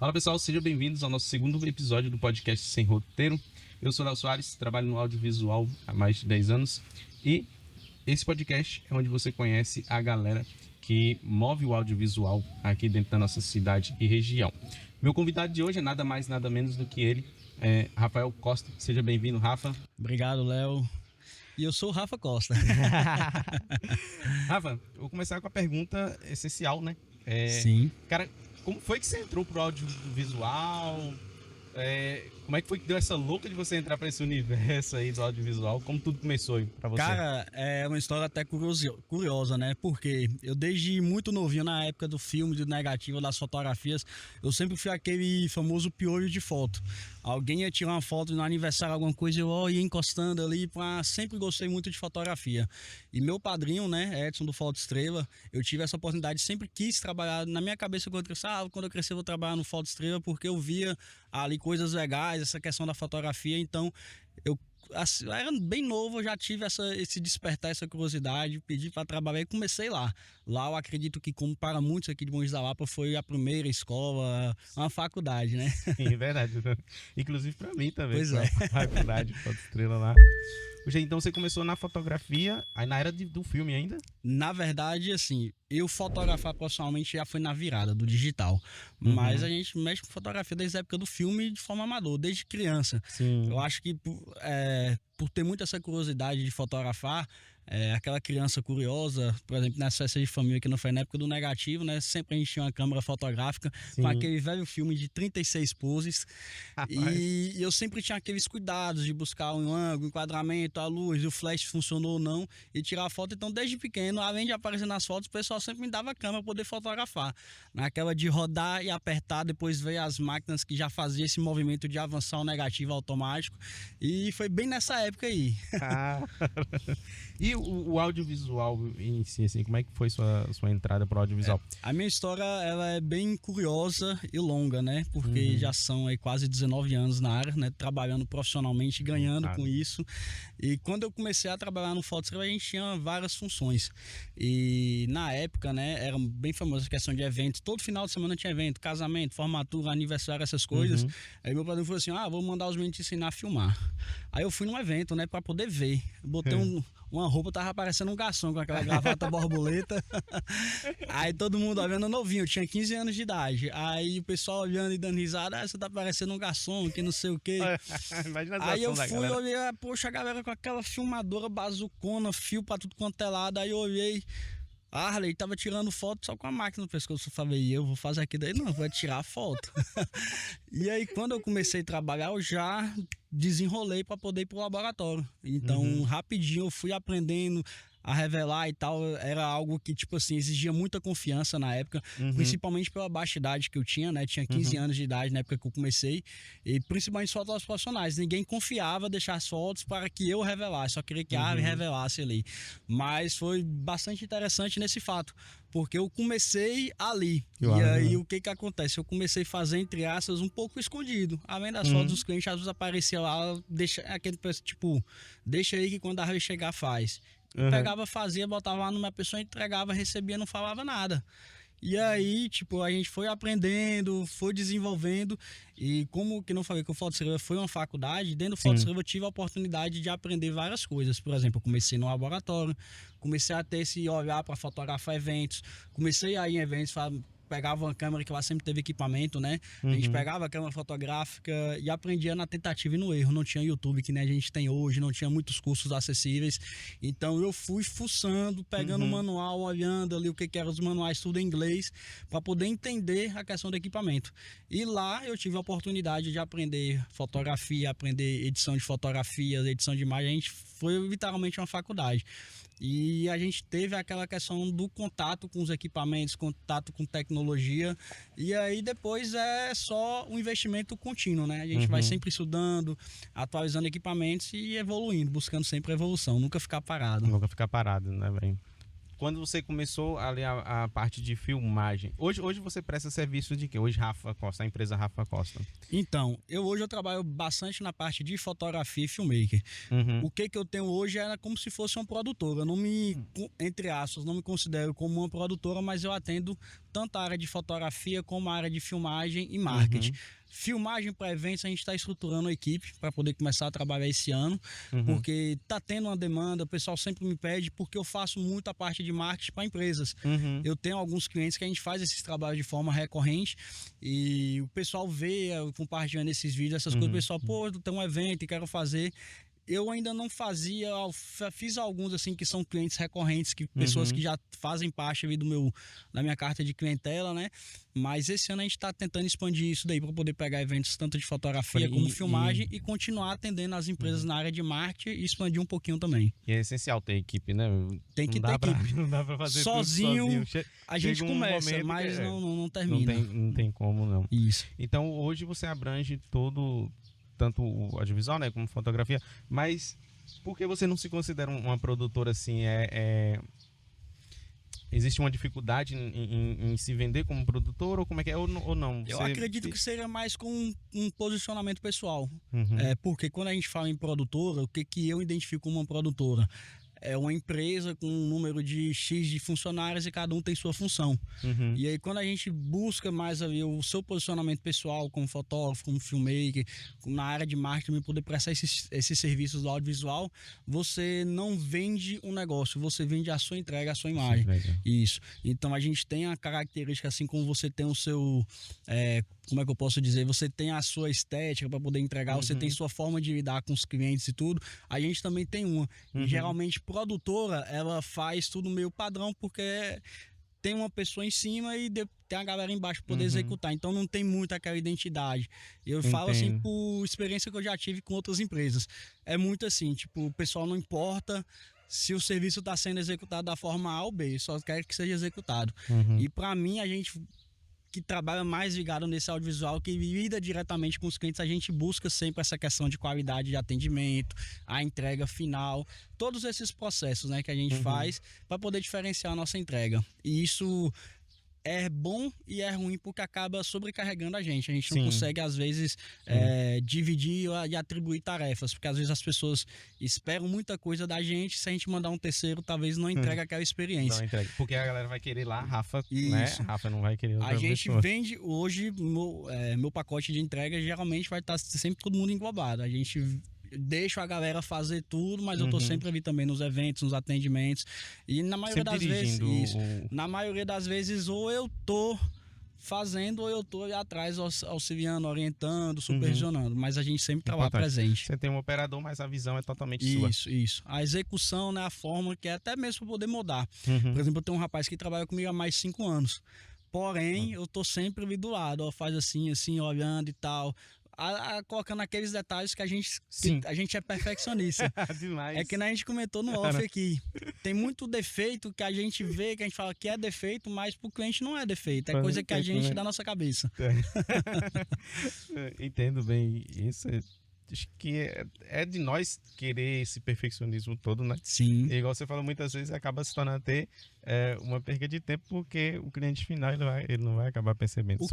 Fala pessoal, sejam bem-vindos ao nosso segundo episódio do podcast Sem Roteiro. Eu sou Léo Soares, trabalho no audiovisual há mais de 10 anos e esse podcast é onde você conhece a galera que move o audiovisual aqui dentro da nossa cidade e região. Meu convidado de hoje é nada mais, nada menos do que ele, Rafael Costa. Seja bem-vindo, Rafa. Obrigado, Léo. E eu sou o Rafa Costa. Rafa, eu vou começar com a pergunta essencial, né? Sim. Cara, como foi que você entrou pro audiovisual? Como é que foi que deu essa louca de você entrar para esse universo aí do audiovisual? Como tudo começou aí pra você? Cara, é uma história até curiosa, né? Porque eu desde muito novinho, na época do filme, do negativo, das fotografias, eu sempre fui aquele famoso piolho de foto. Alguém ia tirar uma foto no aniversário, alguma coisa, eu ia encostando ali, sempre gostei muito de fotografia. E meu padrinho, né, Edson do Foto Estrela, eu tive essa oportunidade, sempre quis trabalhar, na minha cabeça quando eu crescer eu vou trabalhar no Foto Estrela, porque eu via ali coisas legais, essa questão da fotografia, então eu era bem novo, eu já tive esse despertar, essa curiosidade, pedi para trabalhar e comecei lá. Lá eu acredito que, como para muitos aqui de Montes da Lapa, foi a primeira escola, uma faculdade, né? Sim, é verdade. Inclusive para mim também. Pois é. Faculdade, Foto Estrela lá. Poxa, então você começou na fotografia, aí na era do filme ainda? Na verdade, assim, eu fotografar profissionalmente já foi na virada do digital. Mas a gente mexe com fotografia desde a época do filme de forma amadora, desde criança. Sim. Eu acho que por ter muita essa curiosidade de fotografar, aquela criança curiosa, por exemplo, nas festas de família que não foi na época do negativo, né? Sempre a gente tinha uma câmera fotográfica. Sim. Com aquele velho filme de 36 poses. E eu sempre tinha aqueles cuidados de buscar um ângulo, enquadramento, a luz, o flash funcionou ou não, e tirar a foto. Então, desde pequeno, além de aparecer nas fotos, o pessoal sempre me dava câmera para poder fotografar. Naquela de rodar e apertar, depois veio as máquinas que já faziam esse movimento de avançar o negativo automático. E foi bem nessa época aí. E o audiovisual em si, assim, como é que foi sua entrada pro audiovisual? A minha história, ela é bem curiosa e longa, né? Porque já são aí quase 19 anos na área, né? Trabalhando profissionalmente, ganhando com isso. E quando eu comecei a trabalhar no Foto Estrela, a gente tinha várias funções. E na época, né, era bem famosa a questão de eventos. Todo final de semana tinha evento, casamento, formatura, aniversário, essas coisas. Aí meu padrinho falou assim, vou mandar os meninos te ensinar a filmar. Aí eu fui num evento, né, pra poder ver. Botei uma roupa, tava parecendo um garçom com aquela gravata borboleta. Aí todo mundo olhando, novinho, eu tinha 15 anos de idade. Aí o pessoal olhando e dando risada, você tá parecendo um garçom, que não sei o quê. Aí eu fui, olhei, poxa, a galera com aquela filmadora bazucona, fio pra tudo quanto é lado. Aí eu olhei, Harley tava tirando foto só com a máquina no pescoço. Eu falei, eu vou fazer aqui daí? Não, vou tirar a foto. E aí, quando eu comecei a trabalhar, eu já desenrolei para poder ir pro laboratório. Então, rapidinho eu fui aprendendo a revelar e tal. Era algo que, tipo assim, exigia muita confiança na época, principalmente pela baixa idade que eu tinha, né? Tinha 15 anos de idade na época que eu comecei, e principalmente fotos profissionais. Ninguém confiava deixar as fotos para que eu revelasse, só queria que a árvore revelasse ali. Mas foi bastante interessante nesse fato, porque eu comecei ali. E aí, o que acontece? Eu comecei a fazer, entre aspas, um pouco escondido. Além das fotos dos clientes, às vezes aparecia lá, aquele tipo, deixa aí que quando a árvore chegar faz. Eu pegava, fazia, botava lá numa pessoa, entregava, recebia, não falava nada. E aí, tipo, a gente foi aprendendo, foi desenvolvendo. E como que não falei que o Foto Estrela foi uma faculdade, dentro do Foto Estrela eu tive a oportunidade de aprender várias coisas. Por exemplo, eu comecei no laboratório, comecei a ter esse olhar para fotografar eventos, comecei a ir em eventos, pegava uma câmera que lá sempre teve equipamento, né? A gente pegava a câmera fotográfica e aprendia na tentativa e no erro. Não tinha YouTube que nem a gente tem hoje, não tinha muitos cursos acessíveis. Então eu fui fuçando, pegando o manual, olhando ali o que eram os manuais, tudo em inglês, para poder entender a questão do equipamento. E lá eu tive a oportunidade de aprender fotografia, aprender edição de fotografias, edição de imagem. A gente foi literalmente uma faculdade. E a gente teve aquela questão do contato com os equipamentos, contato com tecnologia, e aí depois é só um investimento contínuo, né? A gente vai sempre estudando, atualizando equipamentos e evoluindo, buscando sempre evolução, nunca ficar parado. Nunca ficar parado, né, velho? Quando você começou ali a parte de filmagem, hoje você presta serviço de quê? Hoje Rafa Costa, a empresa Rafa Costa. Então, hoje eu trabalho bastante na parte de fotografia e filmmaker. O que eu tenho hoje é como se fosse uma produtora. Eu não me, entre aspas, não me considero como uma produtora, mas eu atendo tanto a área de fotografia como a área de filmagem e marketing. Filmagem para eventos, a gente está estruturando a equipe para poder começar a trabalhar esse ano, porque está tendo uma demanda, o pessoal sempre me pede, porque eu faço muito a parte de marketing para empresas. Eu tenho alguns clientes que a gente faz esses trabalhos de forma recorrente e o pessoal vê, compartilhando esses vídeos, essas coisas, o pessoal, pô, tem um evento e quero fazer. Eu ainda não fazia, fiz alguns assim que são clientes recorrentes, que pessoas que já fazem parte ali da minha carta de clientela, né? Mas esse ano a gente está tentando expandir isso daí para poder pegar eventos tanto de fotografia como filmagem e continuar atendendo as empresas na área de marketing e expandir um pouquinho também. E é essencial ter equipe, né? Tem que ter equipe. Não dá pra fazer sozinho. Tudo sozinho. A gente começa, mas não termina. Não tem como, não. Isso. Então hoje você abrange todo, tanto o audiovisual, né, como fotografia, mas por que você não se considera uma produtora assim? Existe uma dificuldade em se vender como produtor ou como é que é, ou não? Eu acredito que seja mais com um posicionamento pessoal. Porque quando a gente fala em produtora, o que eu identifico como uma produtora? É uma empresa com um número de X de funcionários e cada um tem sua função. E aí quando a gente busca mais ali o seu posicionamento pessoal como fotógrafo, como filmmaker, na área de marketing, poder prestar esses serviços do audiovisual, você não vende um negócio, você vende a sua entrega, a sua imagem. Isso. Então a gente tem a característica, assim como você tem o seu... como é que eu posso dizer? Você tem a sua estética para poder entregar, você tem sua forma de lidar com os clientes e tudo. A gente também tem uma. E geralmente produtora, ela faz tudo meio padrão, porque tem uma pessoa em cima e tem a galera embaixo para poder executar. Então não tem muito aquela identidade. Eu falo assim por experiência que eu já tive com outras empresas. É muito assim, tipo, o pessoal não importa se o serviço está sendo executado da forma A ou B, só quer que seja executado. E para mim, a gente que trabalha mais ligado nesse audiovisual, que lida diretamente com os clientes, a gente busca sempre essa questão de qualidade de atendimento, a entrega final, todos esses processos, né, que a gente faz para poder diferenciar a nossa entrega. E isso é bom e é ruim porque acaba sobrecarregando a gente não consegue às vezes dividir e atribuir tarefas, porque às vezes as pessoas esperam muita coisa da gente, se a gente mandar um terceiro talvez não entregue aquela experiência. Não entrega, porque a galera vai querer lá, Rafa, né? Rafa não vai querer outra A gente pessoa. vende hoje, meu pacote de entrega geralmente vai estar sempre todo mundo englobado, a gente deixo a galera fazer tudo, mas eu tô sempre ali também nos eventos, nos atendimentos. E na maioria das vezes, na maioria das vezes, ou eu tô fazendo ou eu tô ali atrás auxiliando, orientando, supervisionando, mas a gente sempre trabalha presente. Você tem um operador, mas a visão é totalmente sua. Isso. A execução, né, a forma que é até mesmo para poder mudar. Por exemplo, eu tenho um rapaz que trabalha comigo há mais de 5 anos. Porém, eu tô sempre ali do lado, faz assim, olhando e tal. Colocando aqueles detalhes que a gente é perfeccionista. Demais. É que a gente comentou no off aqui. Tem muito defeito que a gente vê, que a gente fala que é defeito, mas pro cliente não é defeito. É coisa que a gente dá na nossa cabeça. Entendo bem isso. Acho que é de nós querer esse perfeccionismo todo, né? Sim. E igual você fala, muitas vezes acaba se tornando até uma perda de tempo, porque o cliente final ele não vai acabar percebendo. O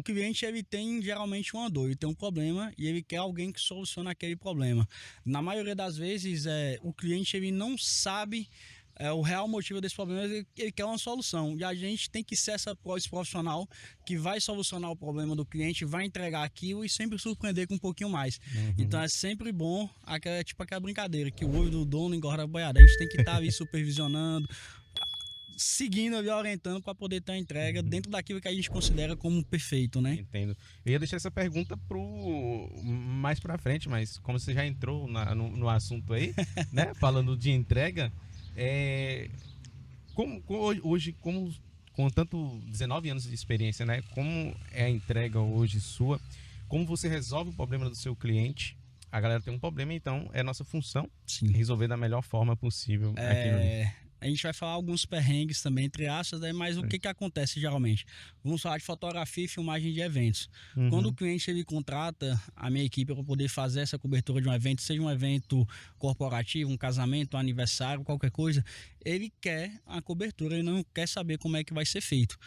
cliente ele tem geralmente uma dor, ele tem um problema e ele quer alguém que solucione aquele problema. Na maioria das vezes, o cliente ele não sabe o real motivo desse problema, ele quer uma solução. E a gente tem que ser esse profissional que vai solucionar o problema do cliente, vai entregar aquilo e sempre surpreender com um pouquinho mais. Então é sempre bom, aquela brincadeira, que o olho do dono engorda a boiada. A gente tem que estar ali supervisionando, seguindo ali, orientando para poder ter a entrega dentro daquilo que a gente considera como perfeito, né? Entendo. Eu ia deixar essa pergunta mais para frente, mas como você já entrou no assunto aí, né? Falando de entrega, hoje, com tanto 19 anos de experiência, né? Como é a entrega hoje sua? Como você resolve o problema do seu cliente? A galera tem um problema, então é nossa função resolver da melhor forma possível aquilo ali. A gente vai falar alguns perrengues também, entre aspas, né? Mas o que acontece geralmente? Vamos falar de fotografia e filmagem de eventos. Quando o cliente ele contrata a minha equipe para poder fazer essa cobertura de um evento, seja um evento corporativo, um casamento, um aniversário, qualquer coisa, ele quer a cobertura, ele não quer saber como é que vai ser feito.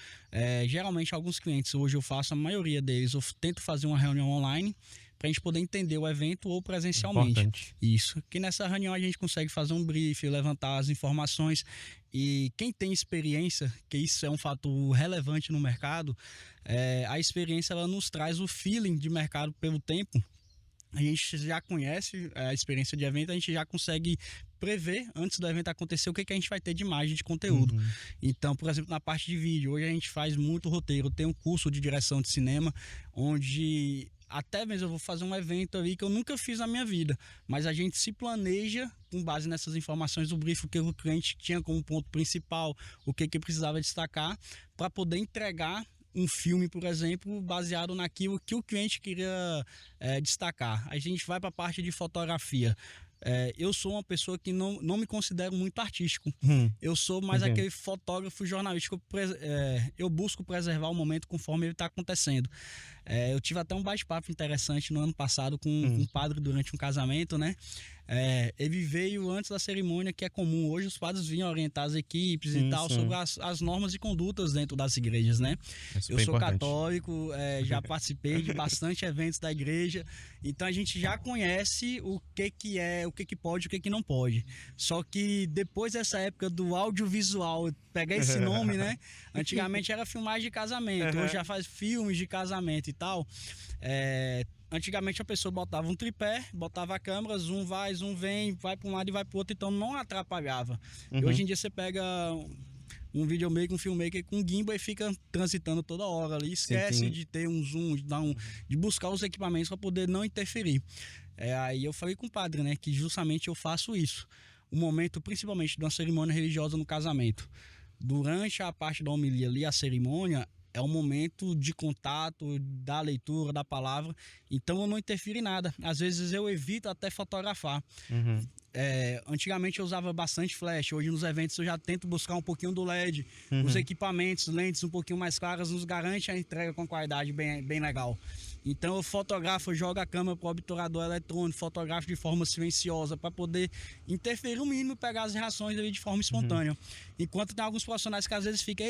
Geralmente, alguns clientes, hoje eu faço, a maioria deles, eu tento fazer uma reunião online pra gente poder entender o evento ou presencialmente. Importante. Isso. Que nessa reunião a gente consegue fazer um briefing, levantar as informações. E quem tem experiência, que isso é um fato relevante no mercado, a experiência ela nos traz o feeling de mercado pelo tempo. A gente já conhece a experiência de evento, a gente já consegue prever antes do evento acontecer o que a gente vai ter de imagem, de conteúdo. Então, por exemplo, na parte de vídeo, hoje a gente faz muito roteiro. Tem um curso de direção de cinema, onde até mesmo eu vou fazer um evento ali que eu nunca fiz na minha vida, mas a gente se planeja com base nessas informações do briefing, o que o cliente tinha como ponto principal, o que precisava destacar, para poder entregar um filme, por exemplo, baseado naquilo que o cliente queria destacar. A gente vai para a parte de fotografia. Eu sou uma pessoa que não me considero muito artístico. Eu sou mais aquele fotógrafo jornalístico. Eu busco preservar o momento conforme ele está acontecendo. Eu tive até um bate-papo interessante no ano passado com um padre durante um casamento, né? Ele veio antes da cerimônia, que é comum. Hoje os padres vinham orientar as equipes e tal sobre as normas e condutas dentro das igrejas, né? Eu sou católico, já participei de bastante eventos da igreja, então a gente já conhece o que pode e o que não pode. Só que depois dessa época do audiovisual, pegar esse nome, né? Antigamente era filmagem de casamento, hoje já faz filmes de casamento e tal. Antigamente a pessoa botava um tripé, botava a câmera, zoom vai, zoom vem, vai para um lado e vai para o outro, então não atrapalhava. E hoje em dia você pega um videomaker, um filmmaker com gimbal e fica transitando toda hora ali, esquece de ter um zoom, de buscar os equipamentos para poder não interferir. Aí eu falei com o padre, né, que justamente eu faço isso. O momento, principalmente de uma cerimônia religiosa no casamento, durante a parte da homilia ali, a cerimônia, é um momento de contato, da leitura, da palavra. Então eu não interfiro em nada. Às vezes eu evito até fotografar. Antigamente eu usava bastante flash. Hoje nos eventos eu já tento buscar um pouquinho do LED. Os equipamentos, lentes um pouquinho mais claras, nos garante a entrega com qualidade bem legal. Então eu fotografo, eu jogo a câmera para o obturador eletrônico, fotografo de forma silenciosa para poder interferir o mínimo e pegar as reações ali de forma espontânea. Enquanto tem alguns profissionais que às vezes ficam,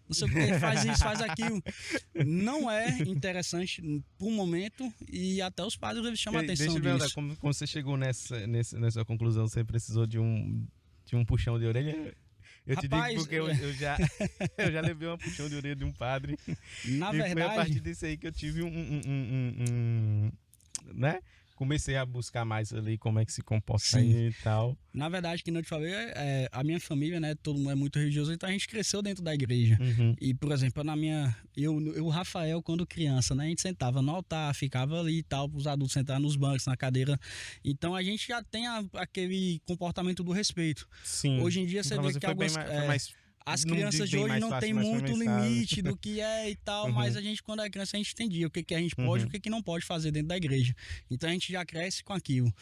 não sei o que, faz isso, faz aquilo. Não é interessante por um momento e até os padres eles chamam a atenção disso. Como você chegou nessa conclusão, você precisou de um puxão de orelha? Rapaz, te digo porque eu já levei um puxão de orelha de um padre. Na verdade, foi a partir disso aí que eu tive né? Comecei a buscar mais ali como é que se comporta aí e tal. Na verdade, que não te falei, a minha família, né, todo mundo é muito religioso, então a gente cresceu dentro da igreja. E, por exemplo, o Rafael, quando criança, né, a gente sentava no altar, ficava ali e tal, os adultos sentavam nos bancos, na cadeira. Então a gente já tem aquele comportamento do respeito. Sim. Hoje em dia você vê que algumas... As crianças de hoje não tem muito limite do que é e tal, mas a gente, quando é criança, a gente entendia o que a gente pode e o que não pode fazer dentro da igreja. Então a gente já cresce com aquilo.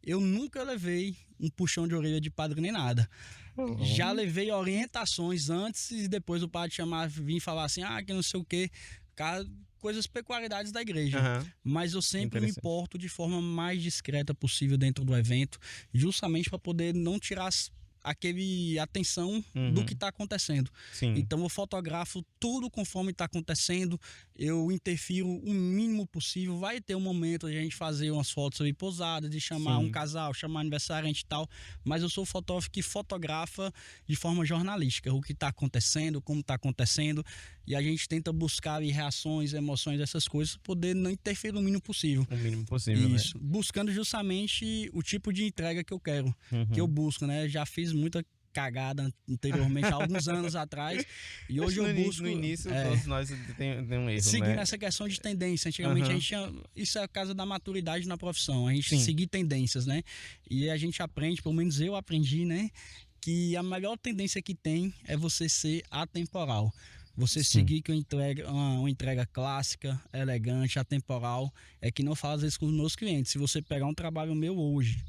Eu nunca levei um puxão de orelha de padre nem nada. Já levei orientações antes e depois o padre vir falar assim, que não sei o que, coisas, peculiaridades da igreja. Mas eu sempre me porto de forma mais discreta possível dentro do evento, justamente para poder não tirar aquele atenção do que está acontecendo. Então eu fotografo tudo conforme está acontecendo, eu interfiro o mínimo possível. Vai ter um momento de a gente fazer umas fotos ali pousadas, de chamar um casal, chamar aniversariante e tal, mas eu sou o fotógrafo que fotografa de forma jornalística o que está acontecendo, como está acontecendo, e a gente tenta buscar ali reações, emoções, essas coisas, poder não interferir o mínimo possível. O mínimo possível, isso, né? Buscando justamente o tipo de entrega que eu quero, que eu busco, né? Já fiz muita cagada anteriormente, há alguns anos atrás, e hoje eu busco... No início, todos nós tem um erro, seguindo né? essa questão de tendência. Antigamente a gente tinha... Isso é a casa da maturidade na profissão, a gente seguir tendências, né? E a gente aprende, pelo menos eu aprendi, né? Que a melhor tendência que tem é você ser atemporal. Você seguir que uma entrega clássica, elegante, atemporal, é que não faz isso com os meus clientes. Se você pegar um trabalho meu hoje,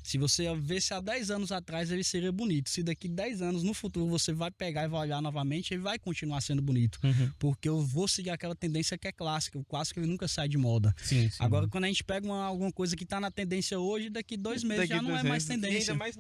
se você ver se há 10 anos atrás ele seria bonito, se daqui 10 anos no futuro você vai pegar e vai olhar novamente, ele vai continuar sendo bonito. Porque eu vou seguir aquela tendência que é clássica. O clássico ele nunca sai de moda. Agora, quando a gente pega alguma coisa que está na tendência hoje, daqui 2 meses já não é mais tendência. Ainda mais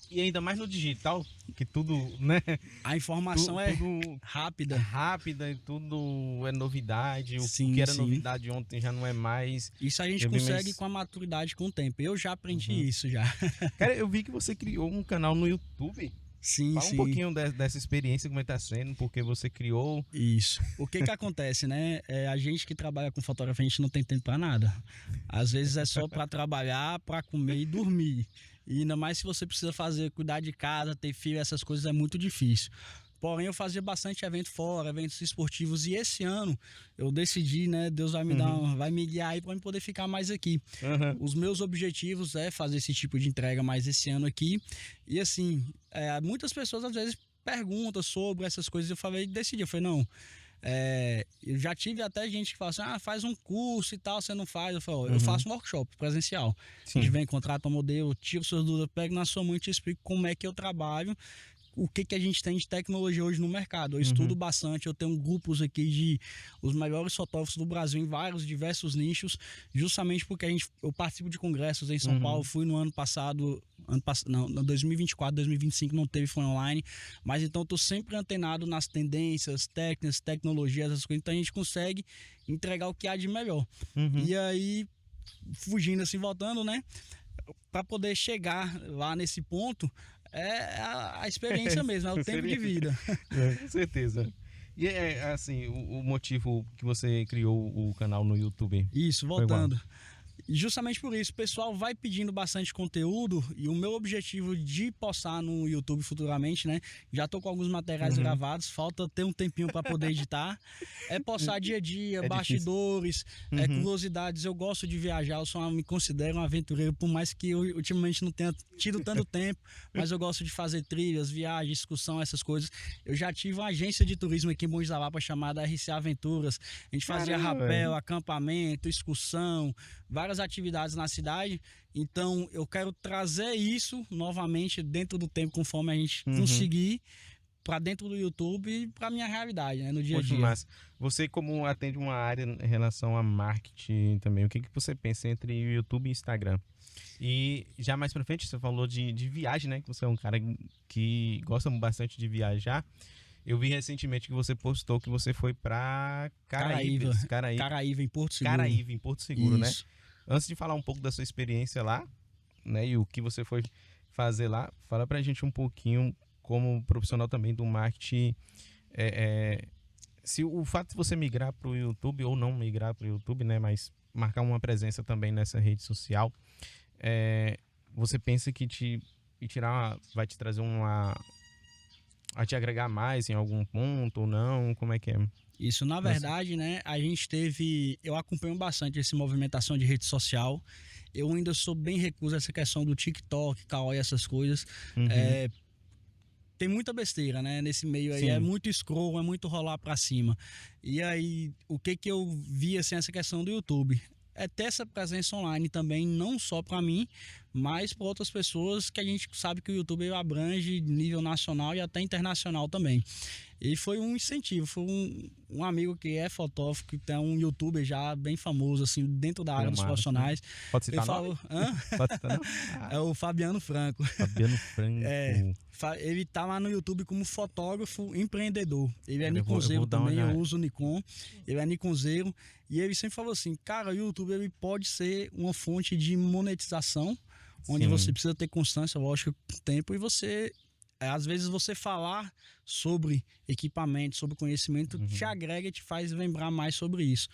E ainda mais no digital, que tudo, né? A informação é tudo rápida. Rápida e tudo é novidade. O Sim, que era sim. novidade ontem já não é mais. Isso a gente consegue com a maturidade, com o tempo. Eu já aprendi isso já. Cara, eu vi que você criou um canal no YouTube. Sim, Fala um pouquinho dessa experiência, como é que tá sendo, porque você criou. Isso. O que acontece, né? A gente que trabalha com fotografia, a gente não tem tempo para nada. Às vezes é só para trabalhar, para comer e dormir. E ainda mais se você precisa cuidar de casa, ter filho, essas coisas é muito difícil. Porém, eu fazia bastante evento fora, eventos esportivos. E esse ano eu decidi, né? Deus vai vai me guiar aí para eu poder ficar mais aqui. Os meus objetivos é fazer esse tipo de entrega mais esse ano aqui. E assim, muitas pessoas às vezes perguntam sobre essas coisas. Eu decidi, eu falei, não. Eu já tive até gente que fala assim, faz um curso e tal, você não faz. Eu falo, eu faço um workshop presencial. Sim. A gente vem, contrata um modelo, tira suas dúvidas, pega na sua mão e te explico como é que eu trabalho. O que a gente tem de tecnologia hoje no mercado. Eu estudo bastante, eu tenho grupos aqui de os melhores fotógrafos do Brasil em vários diversos nichos, justamente porque eu participo de congressos em São Paulo, fui no ano passado, não, 2024, 2025 não teve, foi online, mas então eu tô sempre antenado nas tendências, técnicas, tecnologias, essas coisas, então a gente consegue entregar o que há de melhor. E aí, fugindo assim, voltando, né? Para poder chegar lá nesse ponto, é a experiência mesmo, é o tempo de vida. Com certeza. E assim, o motivo que você criou o canal no YouTube? Isso, voltando. E justamente por isso, o pessoal vai pedindo bastante conteúdo e o meu objetivo de postar no YouTube futuramente, né? Já tô com alguns materiais gravados, falta ter um tempinho para poder editar. É postar dia a dia, bastidores, curiosidades. Eu gosto de viajar, me considero um aventureiro, por mais que eu ultimamente não tenha tido tanto tempo, mas eu gosto de fazer trilhas, viagens, excursão, essas coisas. Eu já tive uma agência de turismo aqui em Bom Jesus da Lapa chamada RC Aventuras. A gente fazia rapel, acampamento, excursão, várias atividades na cidade, então eu quero trazer isso novamente dentro do tempo, conforme a gente conseguir, para dentro do YouTube e para minha realidade, né, no dia a dia. Mas você, como atende uma área em relação a marketing também, o que você pensa entre o YouTube e Instagram? E já mais pra frente, você falou de viagem, né, que você é um cara que gosta bastante de viajar. Eu vi recentemente que você postou que você foi para Caraíva, em Porto Seguro. Caraíva, em Porto Seguro, isso. Né? Antes de falar um pouco da sua experiência lá, né, e o que você foi fazer lá, fala pra gente um pouquinho, como profissional também do marketing, se o fato de você migrar pro YouTube ou não migrar pro YouTube, né, mas marcar uma presença também nessa rede social, você pensa que vai te trazer a te agregar mais em algum ponto ou não? Como é que é? Isso, na verdade, né, eu acompanho bastante essa movimentação de rede social. Eu ainda sou bem recuso a essa questão do TikTok, Kawaii, essas coisas. Tem muita besteira, né, nesse meio aí. Sim. É muito scroll, é muito rolar pra cima. E aí, o que eu vi, assim, essa questão do YouTube? É ter essa presença online também, não só para mim, mas para outras pessoas, que a gente sabe que o YouTube abrange nível nacional e até internacional também. E foi um incentivo, foi um amigo que é fotógrafo, que tem um youtuber já bem famoso, assim, dentro da área dos profissionais. Pode citar nome? Pode citar não? É o Fabiano Franco. Fabiano Franco. Ele tá lá no YouTube como fotógrafo empreendedor. Ele é Nikonzeiro também, eu uso Nikon. Ele é Nikonzeiro. E ele sempre falou assim, cara, o YouTube ele pode ser uma fonte de monetização, onde você precisa ter constância, lógico, com o tempo, e você... às vezes você falar sobre equipamento, sobre conhecimento, te agrega e te faz lembrar mais sobre isso.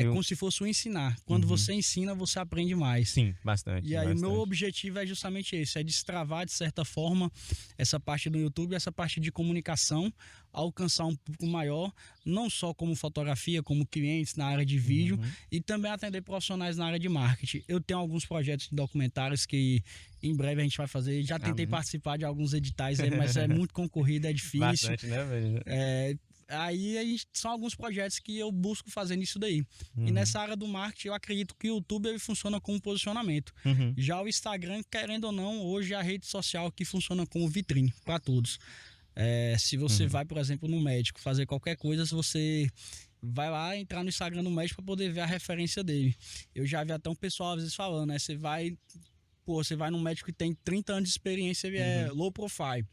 Como se fosse um ensinar. Quando você ensina, você aprende mais. Sim, bastante. E aí o meu objetivo é justamente esse, é destravar de certa forma essa parte do YouTube, essa parte de comunicação, alcançar um público maior, não só como fotografia, como clientes na área de vídeo, e também atender profissionais na área de marketing. Eu tenho alguns projetos de documentários que em breve a gente vai fazer. Já tentei participar de alguns editais aí, mas é muito concorrido, é difícil. Bastante, né, velho? Aí são alguns projetos que eu busco fazer nisso daí. E nessa área do marketing, eu acredito que o YouTube ele funciona como posicionamento. Já o Instagram, querendo ou não, hoje é a rede social que funciona como vitrine para todos. Se você vai, por exemplo, no médico fazer qualquer coisa, você vai lá entrar no Instagram do médico para poder ver a referência dele. Eu já vi até um pessoal às vezes falando, né? Você vai pô, você vai num médico que tem 30 anos de experiência, ele é low profile.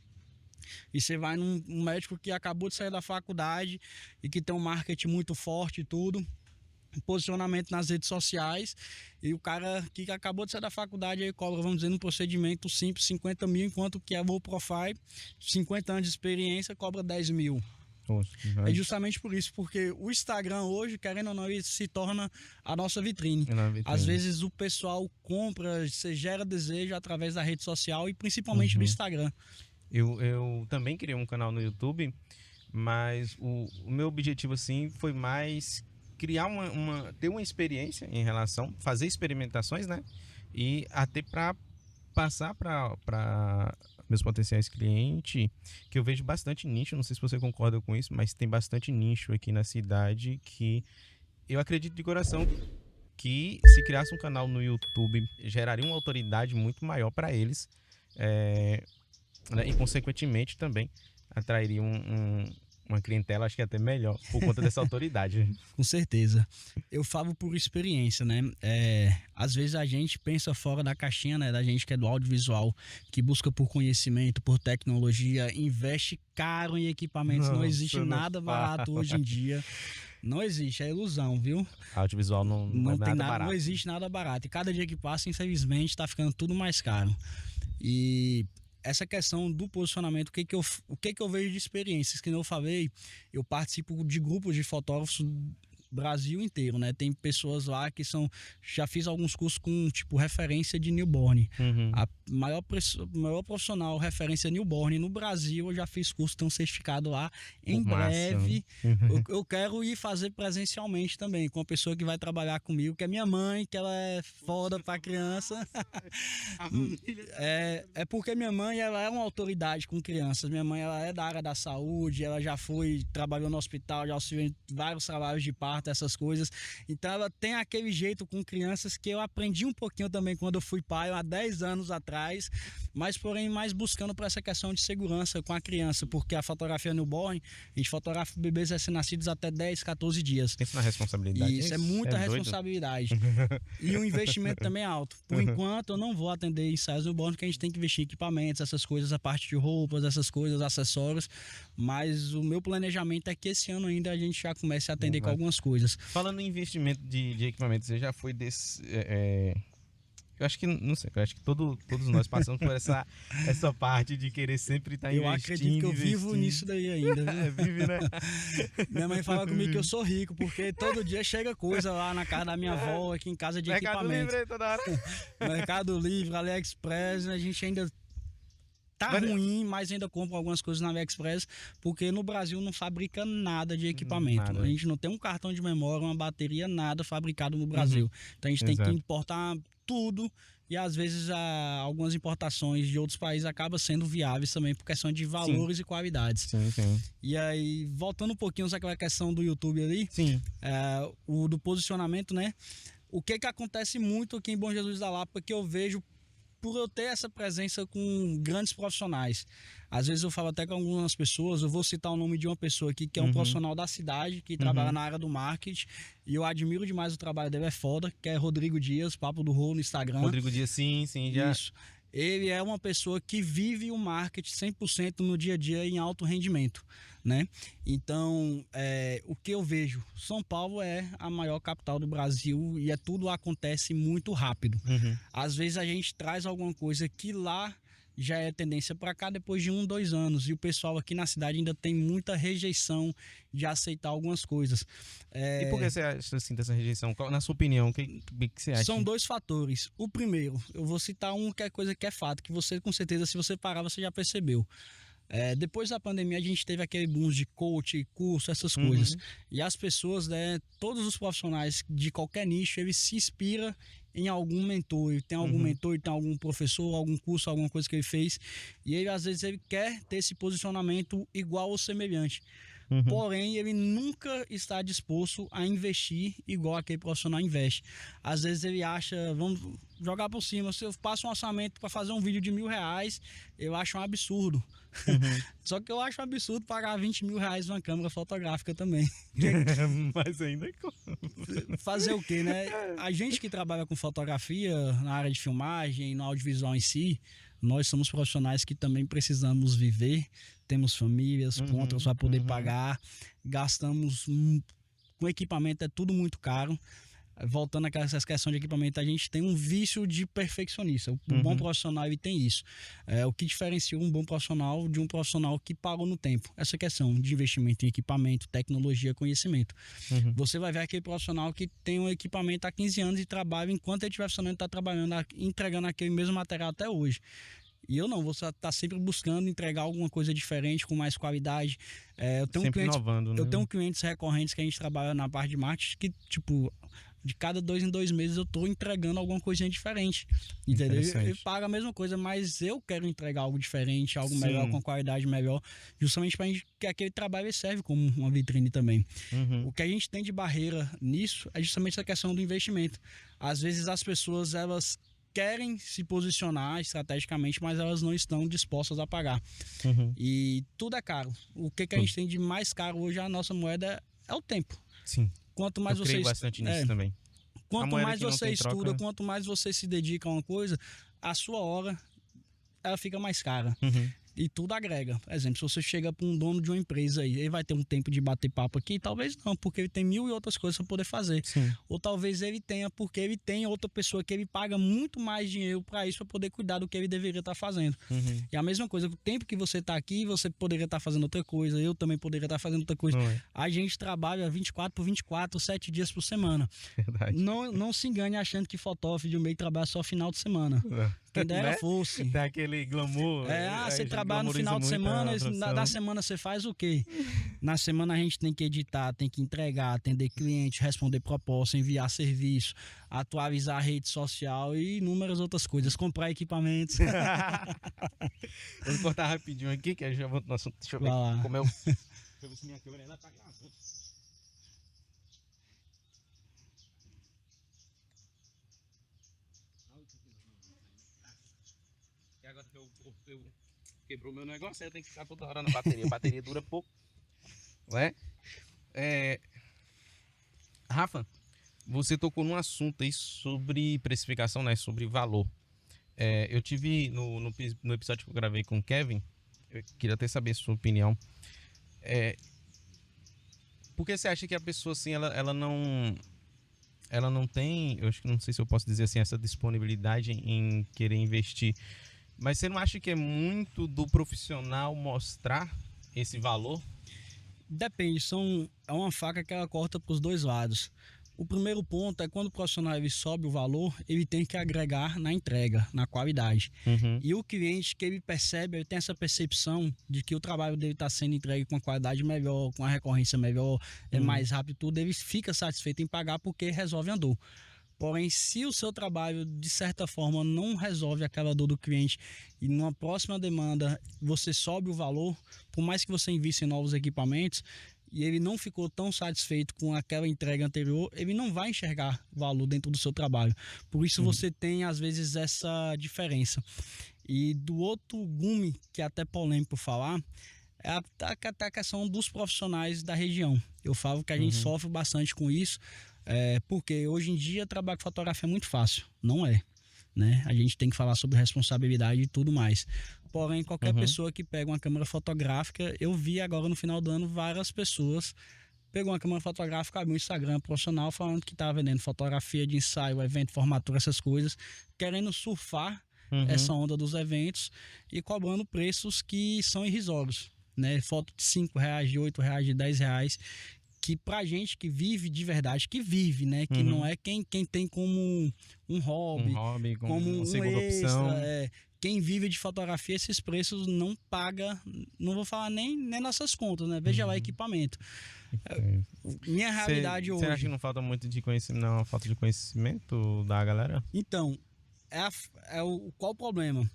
E você vai num médico que acabou de sair da faculdade e que tem um marketing muito forte e tudo, posicionamento nas redes sociais, e o cara que acabou de sair da faculdade aí cobra, vamos dizer, num procedimento simples 50 mil, enquanto que é low profile, 50 anos de experiência, cobra 10 mil. É justamente por isso, porque o Instagram hoje, querendo ou não, ele se torna a nossa vitrine. Às vezes o pessoal compra, você gera desejo através da rede social e principalmente do Instagram. Eu também criei um canal no YouTube, mas o meu objetivo assim foi mais criar ter uma experiência em relação, fazer experimentações, né? E até para passar para meus potenciais clientes, que eu vejo bastante nicho, não sei se você concorda com isso, mas tem bastante nicho aqui na cidade que eu acredito de coração que se criasse um canal no YouTube geraria uma autoridade muito maior para eles, né? E consequentemente também atrairia uma clientela, acho que até melhor, por conta dessa autoridade. Com certeza. Eu falo por experiência, né? Às vezes a gente pensa fora da caixinha, né? Da gente que é do audiovisual, que busca por conhecimento, por tecnologia, investe caro em equipamentos. Não existe nada barato hoje em dia. Não existe, é ilusão, viu? Audiovisual não é nada barato. Não existe nada barato. E cada dia que passa, infelizmente, está ficando tudo mais caro. E essa questão do posicionamento, o que eu vejo de experiências, que eu falei, eu participo de grupos de fotógrafos Brasil inteiro, né? Tem pessoas lá que já fiz alguns cursos com, tipo, referência de newborn. A maior profissional referência newborn no Brasil, eu já fiz curso, tem um certificado lá. Em breve, eu quero ir fazer presencialmente também, com uma pessoa que vai trabalhar comigo, que é minha mãe, que ela é foda pra criança. É porque minha mãe, ela é uma autoridade com crianças. Minha mãe, ela é da área da saúde, ela já trabalhou no hospital, já auxiliou em vários trabalhos de parto, essas coisas. Então ela tem aquele jeito com crianças que eu aprendi um pouquinho também quando eu fui pai, há 10 anos atrás, mas porém mais buscando para essa questão de segurança com a criança, porque a fotografia newborn, a gente fotografa bebês recém-nascidos até 10, 14 dias. Pensa na responsabilidade. Isso é muita responsabilidade. E o investimento também é alto. Por enquanto eu não vou atender ensaios newborn, porque a gente tem que investir em equipamentos, essas coisas, a parte de roupas, essas coisas, acessórios, mas o meu planejamento é que esse ano ainda a gente já comece a atender com algumas coisas. Falando em investimento de equipamentos, você já foi desse... eu acho que, não sei, eu acho que todos nós passamos por essa parte de querer sempre estar investindo. Eu acredito que eu vivo nisso daí ainda. Vive, né? Minha mãe fala comigo que eu sou rico, porque todo dia chega coisa lá na casa da minha avó, aqui em casa de equipamento. Mercado Livre toda hora. Mercado Livre, AliExpress, a gente ainda tá ruim, mas ainda compra algumas coisas na AliExpress, porque no Brasil não fabrica nada de equipamento. A gente não tem um cartão de memória, uma bateria, nada fabricado no Brasil. Então a gente tem que importar tudo, e às vezes algumas importações de outros países acabam sendo viáveis também por questão de valores e qualidades. Sim. E aí, voltando um pouquinho àquela questão do YouTube ali, o do posicionamento, né? O que acontece muito aqui em Bom Jesus da Lapa, que eu vejo por eu ter essa presença com grandes profissionais. Às vezes eu falo até com algumas pessoas, eu vou citar o nome de uma pessoa aqui que é um profissional da cidade, que trabalha na área do marketing, e eu admiro demais o trabalho dele, é foda, que é Rodrigo Dias, Papo do Rô no Instagram. Rodrigo Dias, sim, já... Isso. Ele é uma pessoa que vive o marketing 100% no dia a dia em alto rendimento, né? Então, o que eu vejo, São Paulo é a maior capital do Brasil e tudo acontece muito rápido. Às vezes a gente traz alguma coisa que lá já é tendência para cá depois de 1, 2 anos, e o pessoal aqui na cidade ainda tem muita rejeição de aceitar algumas coisas. E por que você acha assim, dessa rejeição? Na sua opinião, o que você acha? São 2 fatores. O primeiro, eu vou citar que é coisa que é fato, que você, com certeza, se você parar, você já percebeu. Depois da pandemia, a gente teve aquele boom de coach, curso, essas coisas. E as pessoas, né, todos os profissionais de qualquer nicho, eles se inspiram em algum mentor. Ele tem algum mentor, ele tem algum professor, algum curso, alguma coisa que ele fez. E ele, às vezes, ele quer ter esse posicionamento igual ou semelhante. Porém, ele nunca está disposto a investir igual aquele profissional investe. Às vezes ele acha, vamos jogar por cima, se eu passo um orçamento para fazer um vídeo de R$1.000, eu acho um absurdo. Só que eu acho um absurdo pagar R$20.000 numa câmera fotográfica também. Mas ainda fazer o quê, né? A gente que trabalha com fotografia na área de filmagem, no audiovisual em si, nós somos profissionais que também precisamos viver, temos famílias, contas para poder pagar, gastamos com equipamento, é tudo muito caro. Voltando àquela questão de equipamento, a gente tem um vício de perfeccionista. O bom profissional, ele tem isso. O que diferencia um bom profissional de um profissional que parou no tempo. Essa questão de investimento em equipamento, tecnologia, conhecimento. Você vai ver aquele profissional que tem um equipamento há 15 anos e trabalha, enquanto ele estiver funcionando, está trabalhando, entregando aquele mesmo material até hoje. E eu não, você está sempre buscando entregar alguma coisa diferente, com mais qualidade. Eu tenho sempre inovando, né? Eu tenho clientes recorrentes que a gente trabalha na parte de marketing que, tipo, de cada 2 em 2 meses eu estou entregando alguma coisinha diferente, entendeu? Ele paga a mesma coisa, mas eu quero entregar algo diferente, algo melhor, com qualidade melhor, justamente para a gente que aquele trabalho serve como uma vitrine também. O que a gente tem de barreira nisso é justamente essa questão do investimento. Às vezes as pessoas, elas querem se posicionar estrategicamente, mas elas não estão dispostas a pagar. E tudo é caro. O que a gente tem de mais caro hoje, a nossa moeda, é o tempo. Sim. Quanto mais eu creio bastante nisso também. Quanto mais você estuda, quanto mais você se dedica a uma coisa, a sua hora, ela fica mais cara. E tudo agrega. Por exemplo, se você chega para um dono de uma empresa aí, ele vai ter um tempo de bater papo aqui? Talvez não, porque ele tem 1000 e outras coisas para poder fazer. Ou talvez ele tenha, porque ele tem outra pessoa que ele paga muito mais dinheiro para isso, para poder cuidar do que ele deveria estar fazendo. E a mesma coisa, o tempo que você está aqui, você poderia estar fazendo outra coisa, eu também poderia estar fazendo outra coisa. A gente trabalha 24 por 24, 7 dias por semana. Verdade. Não se engane achando que fotógrafo de um meio trabalha só final de semana. Quem dera fosse. Tem aquele glamour. Você trabalha no final de semana, na semana você faz o quê? Na semana a gente tem que editar, tem que entregar, atender cliente, responder proposta, enviar serviço, atualizar a rede social e inúmeras outras coisas, comprar equipamentos. Vou cortar rapidinho aqui, que eu já vou no assunto. Deixa eu ver como eu... Deixa eu ver se minha câmera ainda tá gravando. E agora que eu quebrou meu negócio, aí eu tenho que ficar toda hora na bateria. A bateria dura pouco. Não é? Rafa, você tocou num assunto aí sobre precificação, né? Sobre valor. Eu tive no episódio que eu gravei com o Kevin, eu queria até saber a sua opinião. Por que você acha que a pessoa assim, ela não tem, eu acho que não sei se eu posso dizer assim, essa disponibilidade em querer investir? Mas você não acha que é muito do profissional mostrar esse valor? Depende, é uma faca que ela corta para os dois lados. O primeiro ponto é quando o profissional ele sobe o valor, ele tem que agregar na entrega, na qualidade. E o cliente que ele percebe, ele tem essa percepção de que o trabalho dele está sendo entregue com uma qualidade melhor, com uma recorrência melhor, é mais rápido tudo, ele fica satisfeito em pagar porque resolve a dor. Porém, se o seu trabalho, de certa forma, não resolve aquela dor do cliente e numa próxima demanda você sobe o valor, por mais que você invista em novos equipamentos, e ele não ficou tão satisfeito com aquela entrega anterior, ele não vai enxergar valor dentro do seu trabalho. Por isso você tem, às vezes, essa diferença. E do outro gume, que é até polêmico falar, é até a questão dos profissionais da região. Eu falo que a gente sofre bastante com isso, porque hoje em dia trabalhar com fotografia é muito fácil. Não é, né? A gente tem que falar sobre responsabilidade e tudo mais. Porém, qualquer pessoa que pega uma câmera fotográfica, eu vi agora no final do ano várias pessoas pegou uma câmera fotográfica, abriu um Instagram profissional falando que estava vendendo fotografia de ensaio, evento, formatura, essas coisas, querendo surfar essa onda dos eventos e cobrando preços que são irrisórios, né? Foto de R$5, de R$8, de R$10, que pra gente que vive de verdade, que vive, né? Que não é quem tem como um hobby como uma segunda opção. Quem vive de fotografia, esses preços não paga, não vou falar nem nossas contas, né? Veja lá equipamento. Minha realidade hoje... Você acha que não falta muito de conhecimento, não? Falta de conhecimento da galera? Então, qual o problema?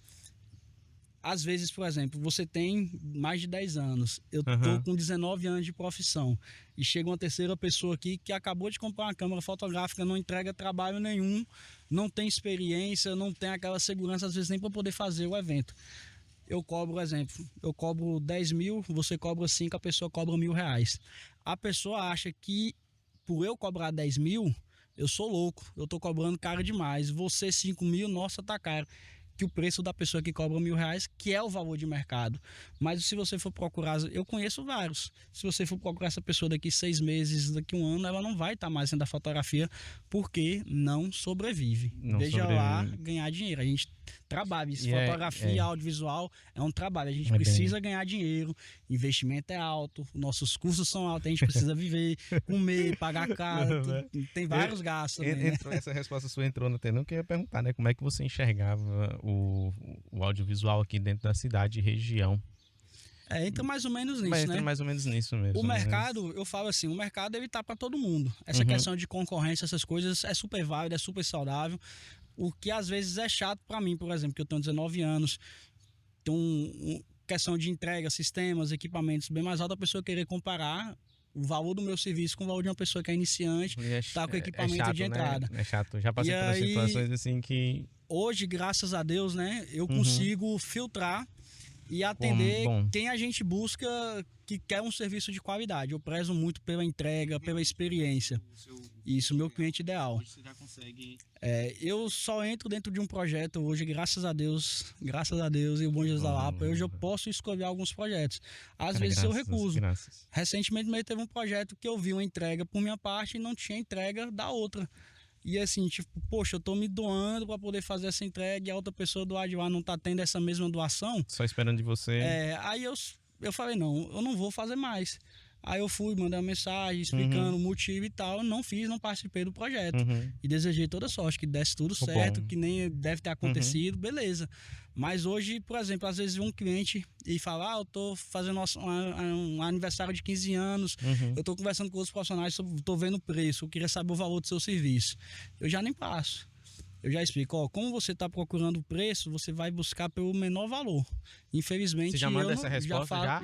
Às vezes, por exemplo, você tem mais de 10 anos, eu tô com 19 anos de profissão e chega uma terceira pessoa aqui que acabou de comprar uma câmera fotográfica, não entrega trabalho nenhum, não tem experiência, não tem aquela segurança, às vezes nem para poder fazer o evento. Eu cobro, por exemplo, eu cobro 10 mil, você cobra 5, a pessoa cobra R$1.000. A pessoa acha que por eu cobrar 10 mil, eu sou louco, eu tô cobrando caro demais. Você 5 mil, nossa, tá caro. Que o preço da pessoa que cobra R$1.000, que é o valor de mercado. Mas se você for procurar, eu conheço vários. Se você for procurar essa pessoa daqui 6 meses, daqui 1 ano, ela não vai estar mais sendo da fotografia porque não sobrevive. Veja lá, ganhar dinheiro. A gente trabalha. Isso, fotografia, audiovisual é um trabalho. A gente precisa ganhar dinheiro, investimento é alto, nossos custos são altos, a gente precisa viver, comer, pagar casa, tem vários gastos. Essa resposta sua entrou no tema que eu ia perguntar, né? Como é que você enxergava o audiovisual aqui dentro da cidade e região? Entra mais ou menos nisso, entra mais ou menos nisso mesmo. O mercado, eu falo assim, o mercado ele tá para todo mundo. Essa questão de concorrência, essas coisas é super válido, é super saudável. O que às vezes é chato para mim, por exemplo, que eu tenho 19 anos, tem questão de entrega, sistemas, equipamentos bem mais alto, a pessoa querer comparar o valor do meu serviço com o valor de uma pessoa que é iniciante, tá com equipamento chato, de entrada. Né? É chato, já passei por situações assim que... Hoje, graças a Deus, né, eu consigo filtrar e atender quem a gente busca que quer um serviço de qualidade. Eu prezo muito pela entrega, pela experiência. Isso, meu cliente ideal. Hoje você já consegue... eu só entro dentro de um projeto hoje, graças a Deus, e o Bom Jesus da Lapa, hoje eu posso escolher alguns projetos. Às vezes eu recuso. Recentemente teve um projeto que eu vi uma entrega por minha parte e não tinha entrega da outra. E assim, tipo, poxa, eu tô me doando para poder fazer essa entrega e a outra pessoa do lado de lá não tá tendo essa mesma doação. Só esperando de você. Aí eu falei, não, eu não vou fazer mais. Aí eu fui, mandei uma mensagem explicando o motivo e tal, não participei do projeto. E desejei toda sorte, que desse tudo certo, que nem deve ter acontecido, beleza. Mas hoje, por exemplo, às vezes um cliente e fala, eu tô fazendo um aniversário de 15 anos, eu tô conversando com outros profissionais, tô vendo o preço, eu queria saber o valor do seu serviço. Eu já nem passo. Eu já explico, como você está procurando o preço, você vai buscar pelo menor valor. Infelizmente, você já manda essa resposta já?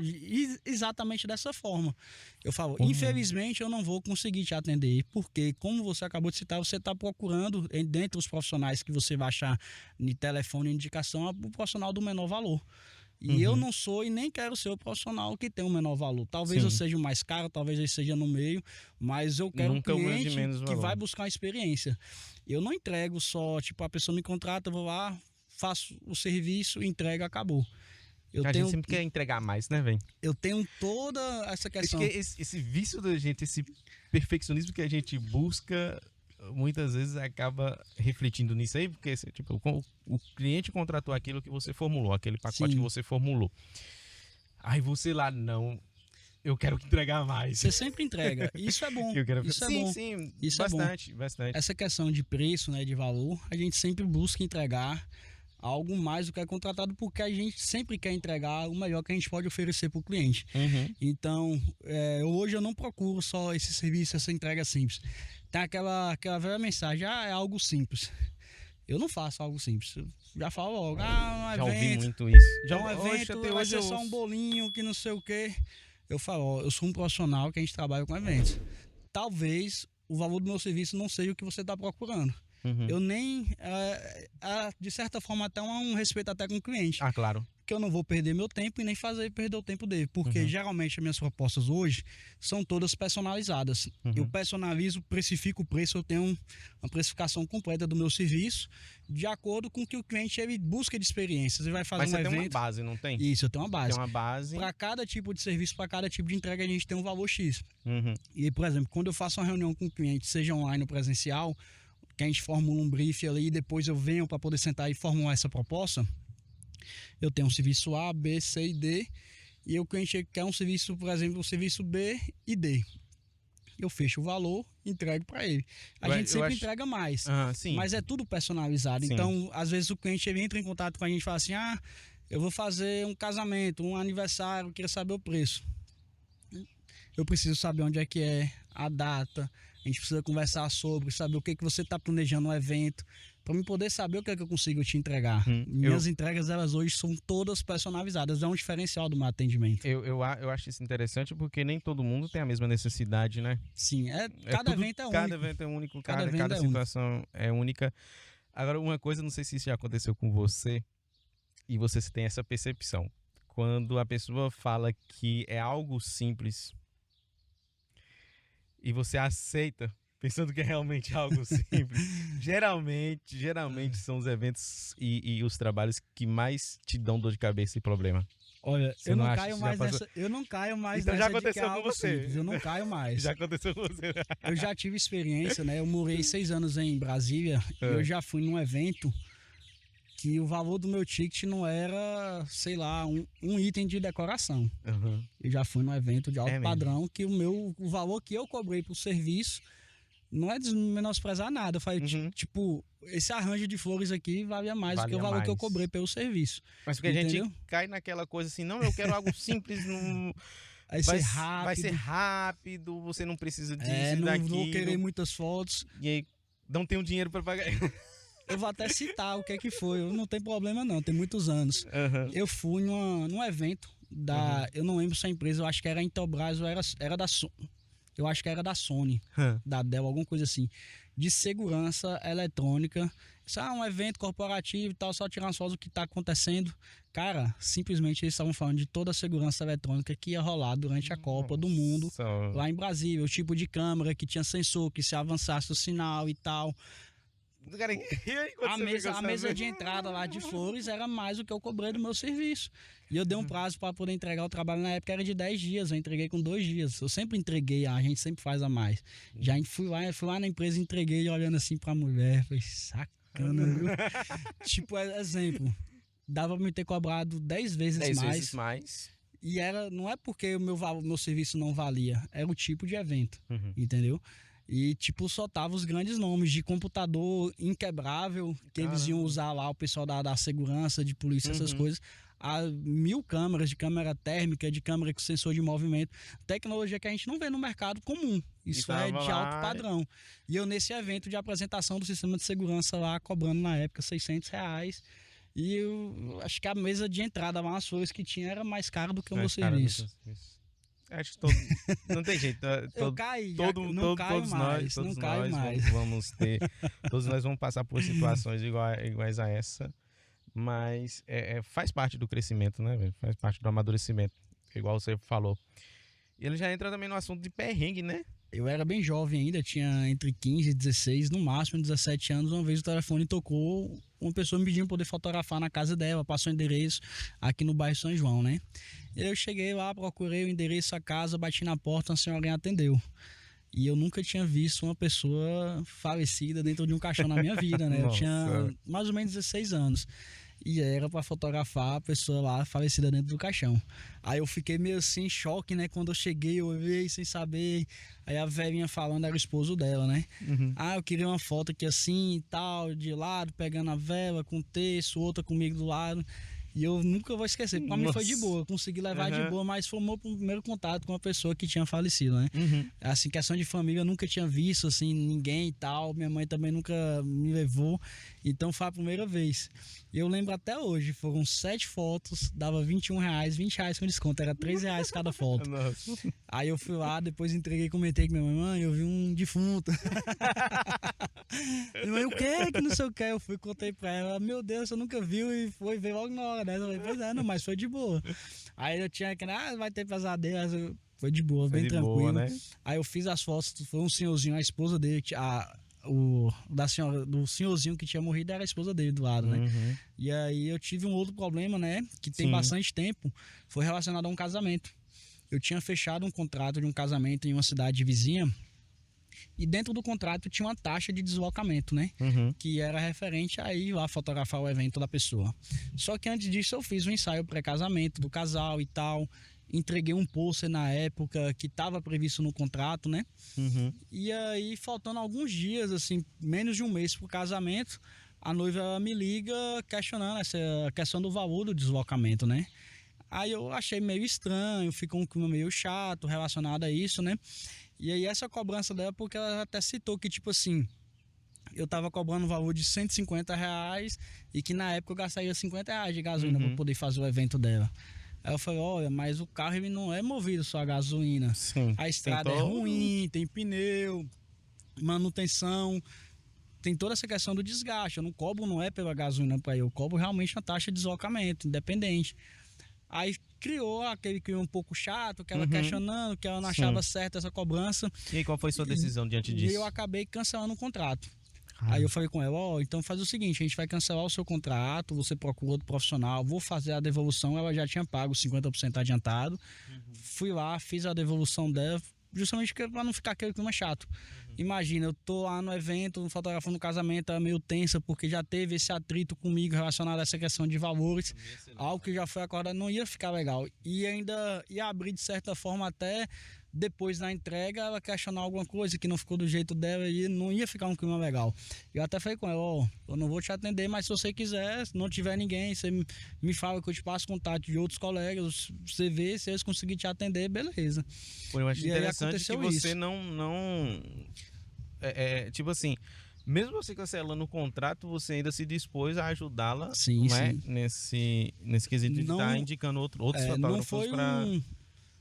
Exatamente dessa forma. Eu falo, infelizmente eu não vou conseguir te atender, porque como você acabou de citar, você está procurando, dentre os profissionais que você vai achar no telefone de indicação, o profissional do menor valor. E eu não sou e nem quero ser o profissional que tem o menor valor. Talvez eu seja o mais caro, talvez eu seja no meio, mas eu quero um cliente que vai buscar uma experiência. Eu não entrego só, tipo, a pessoa me contrata, eu vou lá, faço o serviço, entrego, acabou. A gente sempre quer entregar mais, né, velho? Eu tenho toda essa questão. Esse vício da gente, esse perfeccionismo que a gente busca, muitas vezes acaba refletindo nisso aí, porque tipo, o cliente contratou aquilo que você formulou, aquele pacote que você formulou. Aí você lá, não, eu quero entregar mais. Você sempre entrega. Isso é bom. Isso é bom. Sim, isso bastante, é bom. Bastante. Essa questão de preço, né, de valor, a gente sempre busca entregar algo mais do que é contratado, porque a gente sempre quer entregar o melhor que a gente pode oferecer para o cliente. Então, hoje eu não procuro só esse serviço, essa entrega simples. Tem aquela velha mensagem, é algo simples. Eu não faço algo simples. Eu já falo logo, um já evento, ouvi muito isso. Um evento, vai ser só um bolinho, que não sei o quê. Eu falo, eu sou um profissional que a gente trabalha com eventos. Talvez o valor do meu serviço não seja o que você está procurando. Eu nem, de certa forma, até um respeito até com o cliente. Claro. Que eu não vou perder meu tempo e nem fazer perder o tempo dele. Porque geralmente as minhas propostas hoje são todas personalizadas. Eu personalizo, precifico o preço, eu tenho uma precificação completa do meu serviço de acordo com o que o cliente ele busca de experiência. Você vai fazer um evento... tem uma base, não tem? Isso, eu tenho uma base. Tem uma base. Para cada tipo de serviço, para cada tipo de entrega, a gente tem um valor X. E, por exemplo, quando eu faço uma reunião com o cliente, seja online ou presencial, que a gente formula um brief ali e depois eu venho para poder sentar e formular essa proposta, eu tenho um serviço A, B, C e D, e o cliente quer um serviço, por exemplo, o serviço B e D. Eu fecho o valor, entrego para ele. A gente sempre entrega mais, mas é tudo personalizado. Então, às vezes o cliente ele entra em contato com a gente e fala assim, eu vou fazer um casamento, um aniversário, eu queria saber o preço. Eu preciso saber onde é que é, a data, a gente precisa conversar sobre, saber o que você está planejando no evento, para eu poder saber o que é que eu consigo te entregar. Minhas entregas, elas hoje são todas personalizadas, é um diferencial do meu atendimento. Eu acho isso interessante porque nem todo mundo tem a mesma necessidade, né? Sim, cada evento é único. Cada evento é único, cada situação é única. Agora, uma coisa, não sei se isso já aconteceu com você, e você tem essa percepção. Quando a pessoa fala que é algo simples e você aceita, pensando que é realmente algo simples. Geralmente são os eventos e os trabalhos que mais te dão dor de cabeça e problema. Olha, Você não acha? eu não caio mais Então nessa já aconteceu de que é com algo você. simples, eu não caio mais. Já aconteceu com você. Eu já tive experiência, né? Eu morei 6 anos em Brasília e eu já fui num evento que o valor do meu ticket não era, sei lá, um item de decoração. Uhum. Eu já fui num evento de alto padrão que o valor que eu cobrei pro serviço não é menosprezar nada. Eu falei, tipo, esse arranjo de flores aqui valia mais do que o valor que eu cobrei pelo serviço. Mas porque entendeu? A gente cai naquela coisa assim, não, eu quero algo simples, vai ser rápido, você não precisa disso e daquilo. Não vou querer muitas fotos. E aí, não tenho dinheiro para pagar. Eu vou até citar o que é que foi, não tem problema não, tem muitos anos. Eu fui num evento eu não lembro se a empresa, eu acho que era a Intelbras ou era da Sony. Eu acho que era da Sony, da Dell, alguma coisa assim, de segurança eletrônica. Um evento corporativo e tal, só tirar umas fotos do que está acontecendo. Cara, simplesmente eles estavam falando de toda a segurança eletrônica que ia rolar durante a Copa do Mundo, lá em Brasília. O tipo de câmera que tinha sensor, que se avançasse o sinal e tal. A mesa de entrada lá de flores era mais do que eu cobrei do meu serviço. E eu dei um prazo para poder entregar o trabalho, na época era de 10 dias, eu entreguei com 2 dias. Eu sempre entreguei, a gente sempre faz a mais. Já fui lá na empresa, entreguei olhando assim pra mulher, falei, sacana, viu? Tipo, exemplo, dava pra me ter cobrado 10 vezes mais. E não é porque o meu serviço não valia, era o tipo de evento, entendeu? E, tipo, só tava os grandes nomes de computador inquebrável, que eles iam usar lá, o pessoal da segurança, de polícia, essas coisas. 1000 câmeras, de câmera térmica, de câmera com sensor de movimento. Tecnologia que a gente não vê no mercado comum. Isso é de alto padrão. E eu, nesse evento de apresentação do sistema de segurança lá, cobrando na época R$600. E eu acho que a mesa de entrada lá, as flores que tinha, era mais cara do que o meu serviço. Acho que não tem jeito. Eu caí, não caio mais. Todos nós vamos passar por situações iguais a essa, mas faz parte do crescimento, né, velho? Faz parte do amadurecimento, igual você falou. E ele já entra também no assunto de perrengue, né? Eu era bem jovem ainda, tinha entre 15 e 16, no máximo 17 anos. Uma vez o telefone tocou, uma pessoa me pediu poder fotografar na casa dela, passou o endereço aqui no bairro São João, né? Eu cheguei lá, procurei o endereço, a casa, bati na porta, uma senhorinha atendeu. E eu nunca tinha visto uma pessoa falecida dentro de um caixão na minha vida, né? Eu tinha mais ou menos 16 anos. E era pra fotografar a pessoa lá falecida dentro do caixão. Aí eu fiquei meio assim em choque, né? Quando eu cheguei, eu olhei sem saber. Aí a velhinha falando, era o esposo dela, né? Eu queria uma foto aqui assim e tal, de lado, pegando a vela com o terço, outra comigo do lado. E eu nunca vou esquecer. Pra mim foi de boa, eu consegui levar de boa, mas foi o meu primeiro contato com uma pessoa que tinha falecido, né? Assim, questão de família, eu nunca tinha visto, assim, ninguém e tal. Minha mãe também nunca me levou. Então foi a primeira vez. E eu lembro até hoje, foram 7 fotos, dava R$21, R$20 com desconto, era R$3 cada foto. Aí eu fui lá, depois entreguei e comentei com minha mãe, eu vi um defunto. Minha mãe, o quê? Que não sei o que. Eu fui, contei pra ela, meu Deus, você nunca viu, e veio logo na hora, né? Eu falei, pois é, não, mas foi de boa. Aí eu tinha que, vai ter pesadelo, foi de boa, bem tranquilo. Boa, né? Aí eu fiz as fotos, foi um senhorzinho, a esposa dele, do senhorzinho que tinha morrido era a esposa dele do lado, né? E aí eu tive um outro problema, né? Que tem bastante tempo, foi relacionado a um casamento. Eu tinha fechado um contrato de um casamento em uma cidade vizinha. E dentro do contrato tinha uma taxa de deslocamento, né? Que era referente a ir lá fotografar o evento da pessoa. Só que antes disso eu fiz um ensaio pré-casamento do casal e tal. Entreguei um pôster na época que estava previsto no contrato, né? E aí, faltando alguns dias, assim, menos de um mês pro casamento, a noiva me liga questionando essa questão do valor do deslocamento, né? Aí eu achei meio estranho, ficou um clima meio chato relacionado a isso, né? E aí essa cobrança dela, porque ela até citou que, tipo assim, eu tava cobrando um valor de R$150 e que na época eu gastaria R$50 de gasolina para poder fazer o evento dela. Aí eu falei, olha, mas o carro ele não é movido só a gasolina. A estrada é ruim, tem pneu, manutenção, tem toda essa questão do desgaste. Eu não cobro, não é pela gasolina para eu cobro realmente uma taxa de deslocamento, independente. Aí criou aquele que um pouco chato, que ela questionando, que ela não achava certa essa cobrança. E aí, qual foi sua decisão diante disso? E eu acabei cancelando o contrato. Aí eu falei com ela, então faz o seguinte, a gente vai cancelar o seu contrato, você procura outro profissional, vou fazer a devolução. Ela já tinha pago 50% adiantado. Fui lá, fiz a devolução dela, justamente para não ficar aquele clima chato. Imagina, eu tô lá no evento, fotografando o casamento, ela meio tensa, porque já teve esse atrito comigo relacionado a essa questão de valores, algo que já foi acordado, não ia ficar legal. E ainda ia abrir, de certa forma, até depois da entrega, ela questionar alguma coisa que não ficou do jeito dela e não ia ficar um clima legal. Eu até falei com ela, eu não vou te atender, mas se você quiser, se não tiver ninguém, você me fala que eu te passo contato de outros colegas, você vê, se eles conseguirem te atender, beleza. Pô, eu acho interessante que você isso. não tipo assim, mesmo você cancelando o contrato, você ainda se dispôs a ajudá-la, sim, não é? sim. Nesse quesito de estar indicando outros fotógrafos para...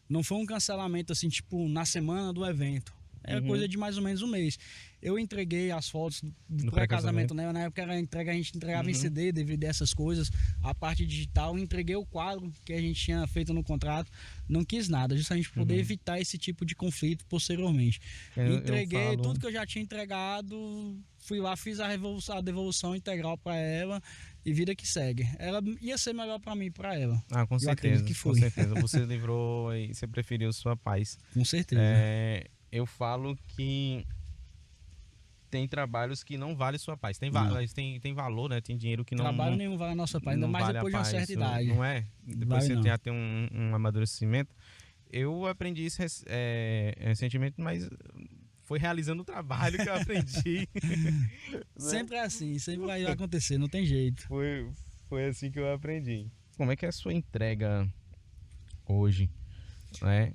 Não foi um cancelamento assim, tipo, na semana do evento. Era coisa de mais ou menos um mês. Eu entreguei as fotos do pré-casamento, né? Na época a gente entregava em CD, DVD, essas coisas. A parte digital, entreguei o quadro que a gente tinha feito no contrato. Não quis nada, justamente para poder evitar esse tipo de conflito posteriormente. Entreguei tudo que eu já tinha entregado, fui lá, fiz a devolução integral para ela e vida que segue. Ela ia ser melhor para mim e para ela. Ah, com certeza, que foi. Com certeza. Você livrou e você preferiu sua paz. Com certeza. Eu falo que tem trabalhos que não valem sua paz. Tem valor, né? Tem dinheiro que não... Trabalho nenhum vale a nossa paz, ainda mais vale depois de uma certa idade. Não é? Depois você já tem um amadurecimento. Eu aprendi isso recentemente, mas foi realizando o trabalho que eu aprendi. Sempre é assim, sempre vai acontecer, não tem jeito. Foi assim que eu aprendi. Como é que é a sua entrega hoje, né?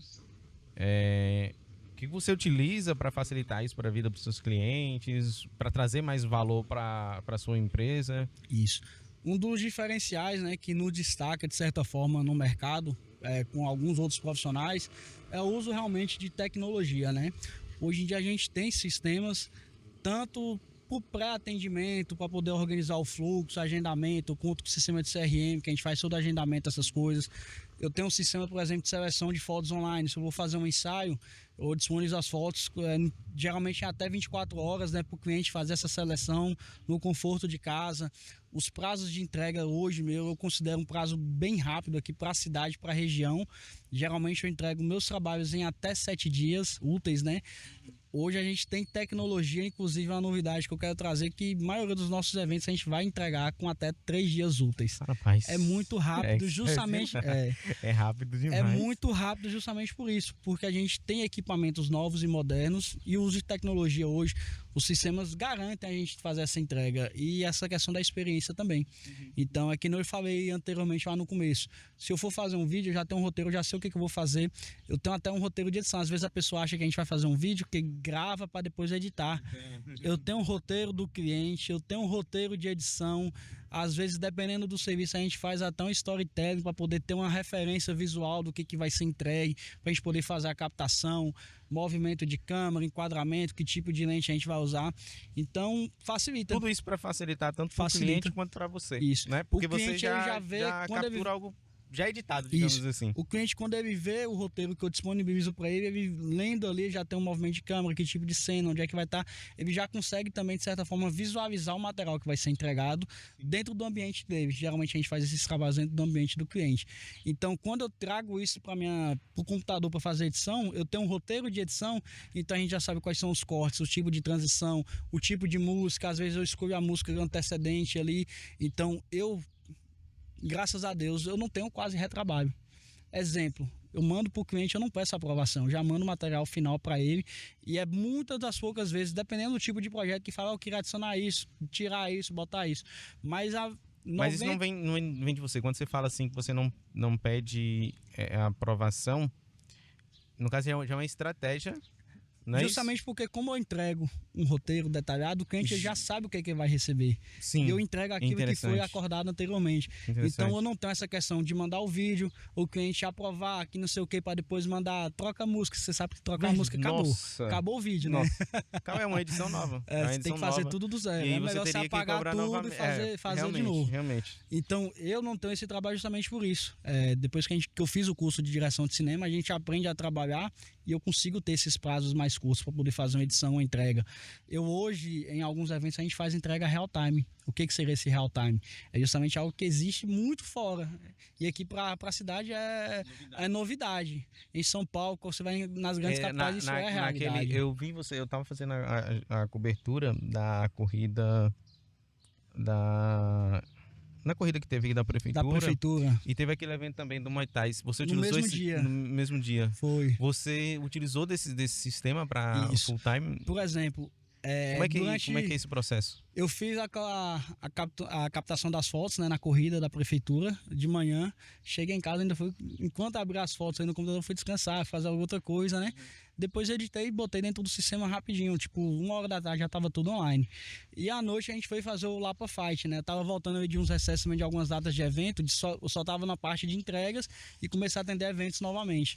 O que você utiliza para facilitar isso para a vida dos seus clientes, para trazer mais valor para a sua empresa? Isso. Um dos diferenciais, né, que nos destaca de certa forma no mercado, com alguns outros profissionais, é o uso realmente de tecnologia, né? Hoje em dia a gente tem sistemas tanto para o pré-atendimento, para poder organizar o fluxo, agendamento, quanto com o sistema de CRM, que a gente faz todo agendamento, essas coisas. Eu tenho um sistema, por exemplo, de seleção de fotos online. Se eu vou fazer um ensaio, eu disponibilizo as fotos, geralmente em até 24 horas, né, para o cliente fazer essa seleção no conforto de casa. Os prazos de entrega hoje, eu considero um prazo bem rápido aqui para a cidade, para a região. Geralmente eu entrego meus trabalhos em até 7 dias úteis, né? Hoje a gente tem tecnologia, inclusive uma novidade que eu quero trazer, que a maioria dos nossos eventos a gente vai entregar com até 3 dias úteis. Rapaz, é muito rápido, justamente... É rápido demais. É muito rápido justamente por isso, porque a gente tem equipamentos novos e modernos e o uso de tecnologia hoje, os sistemas garantem a gente fazer essa entrega e essa questão da experiência também. Então, é que eu falei anteriormente lá no começo, se eu for fazer um vídeo, eu já tenho um roteiro, eu já sei o que eu vou fazer, eu tenho até um roteiro de edição. Às vezes a pessoa acha que a gente vai fazer um vídeo que grava para depois editar. Eu tenho um roteiro do cliente, eu tenho um roteiro de edição. Às vezes, dependendo do serviço, a gente faz até um storytelling para poder ter uma referência visual do que vai ser entregue, para a gente poder fazer a captação, movimento de câmera, enquadramento, que tipo de lente a gente vai usar. Então, facilita. Tudo isso para facilitar tanto para o cliente quanto para você. Isso. Né? Porque você já vê captura algo já editado, digamos assim. O cliente, quando ele vê o roteiro que eu disponibilizo para ele, ele lendo ali, já tem um movimento de câmera, que tipo de cena, onde é que vai estar, ele já consegue também, de certa forma, visualizar o material que vai ser entregado dentro do ambiente dele. Geralmente a gente faz esses trabalhos dentro do ambiente do cliente. Então, quando eu trago isso para o computador para fazer edição, eu tenho um roteiro de edição, então a gente já sabe quais são os cortes, o tipo de transição, o tipo de música. Às vezes eu escolho a música antecedente ali, então graças a Deus, eu não tenho quase retrabalho. Exemplo, eu mando para o cliente, eu não peço aprovação, eu já mando o material final para ele, e é muitas das poucas vezes, dependendo do tipo de projeto, que fala, eu queria adicionar isso, tirar isso, botar isso. Mas isso não vem de você. Quando você fala assim que você não pede a aprovação, no caso já é uma estratégia Não é Justamente porque como eu entrego um roteiro detalhado, o cliente já sabe o que, é que ele vai receber. Sim, E eu entrego aquilo que foi interessante. acordado anteriormente. Então eu não tenho essa questão de mandar o vídeo, o cliente aprovar, que não sei o que, para depois mandar, troca a música. Você sabe que trocar a música acabou. Nossa. Acabou o vídeo, Nossa. né? Calma, é uma edição nova. É uma Você tem que fazer nova. tudo do zero. E aí É você melhor você teria que apagar cobrar tudo novamente. e fazer de realmente, novo. Realmente. Então, eu não tenho esse trabalho justamente por isso. Depois que eu fiz o curso de direção de cinema, a gente aprende a trabalhar e eu consigo ter esses prazos mais curtos para poder fazer uma edição, uma entrega. Hoje, em alguns eventos, a gente faz entrega real time. O que seria esse real time? É justamente algo que existe muito fora. E aqui para a cidade é novidade. Em São Paulo, quando você vai nas grandes capitais, isso é realidade. Eu estava fazendo a cobertura da corrida na corrida que teve aqui da prefeitura. E teve aquele evento também do Muay Thai. Você utilizou no mesmo dia? Foi. Você utilizou desse sistema para full time? Por exemplo, como é que é esse processo? Eu fiz a captação das fotos, né, na corrida da prefeitura de manhã. Cheguei em casa, enquanto abri as fotos aí no computador, fui descansar, fazer outra coisa, né? Depois editei e botei dentro do sistema rapidinho, tipo 1h da tarde já tava tudo online. E à noite a gente foi fazer o Lapa Fight, né? Eu tava voltando de uns recessos de algumas datas de evento, eu só tava na parte de entregas e comecei a atender eventos novamente.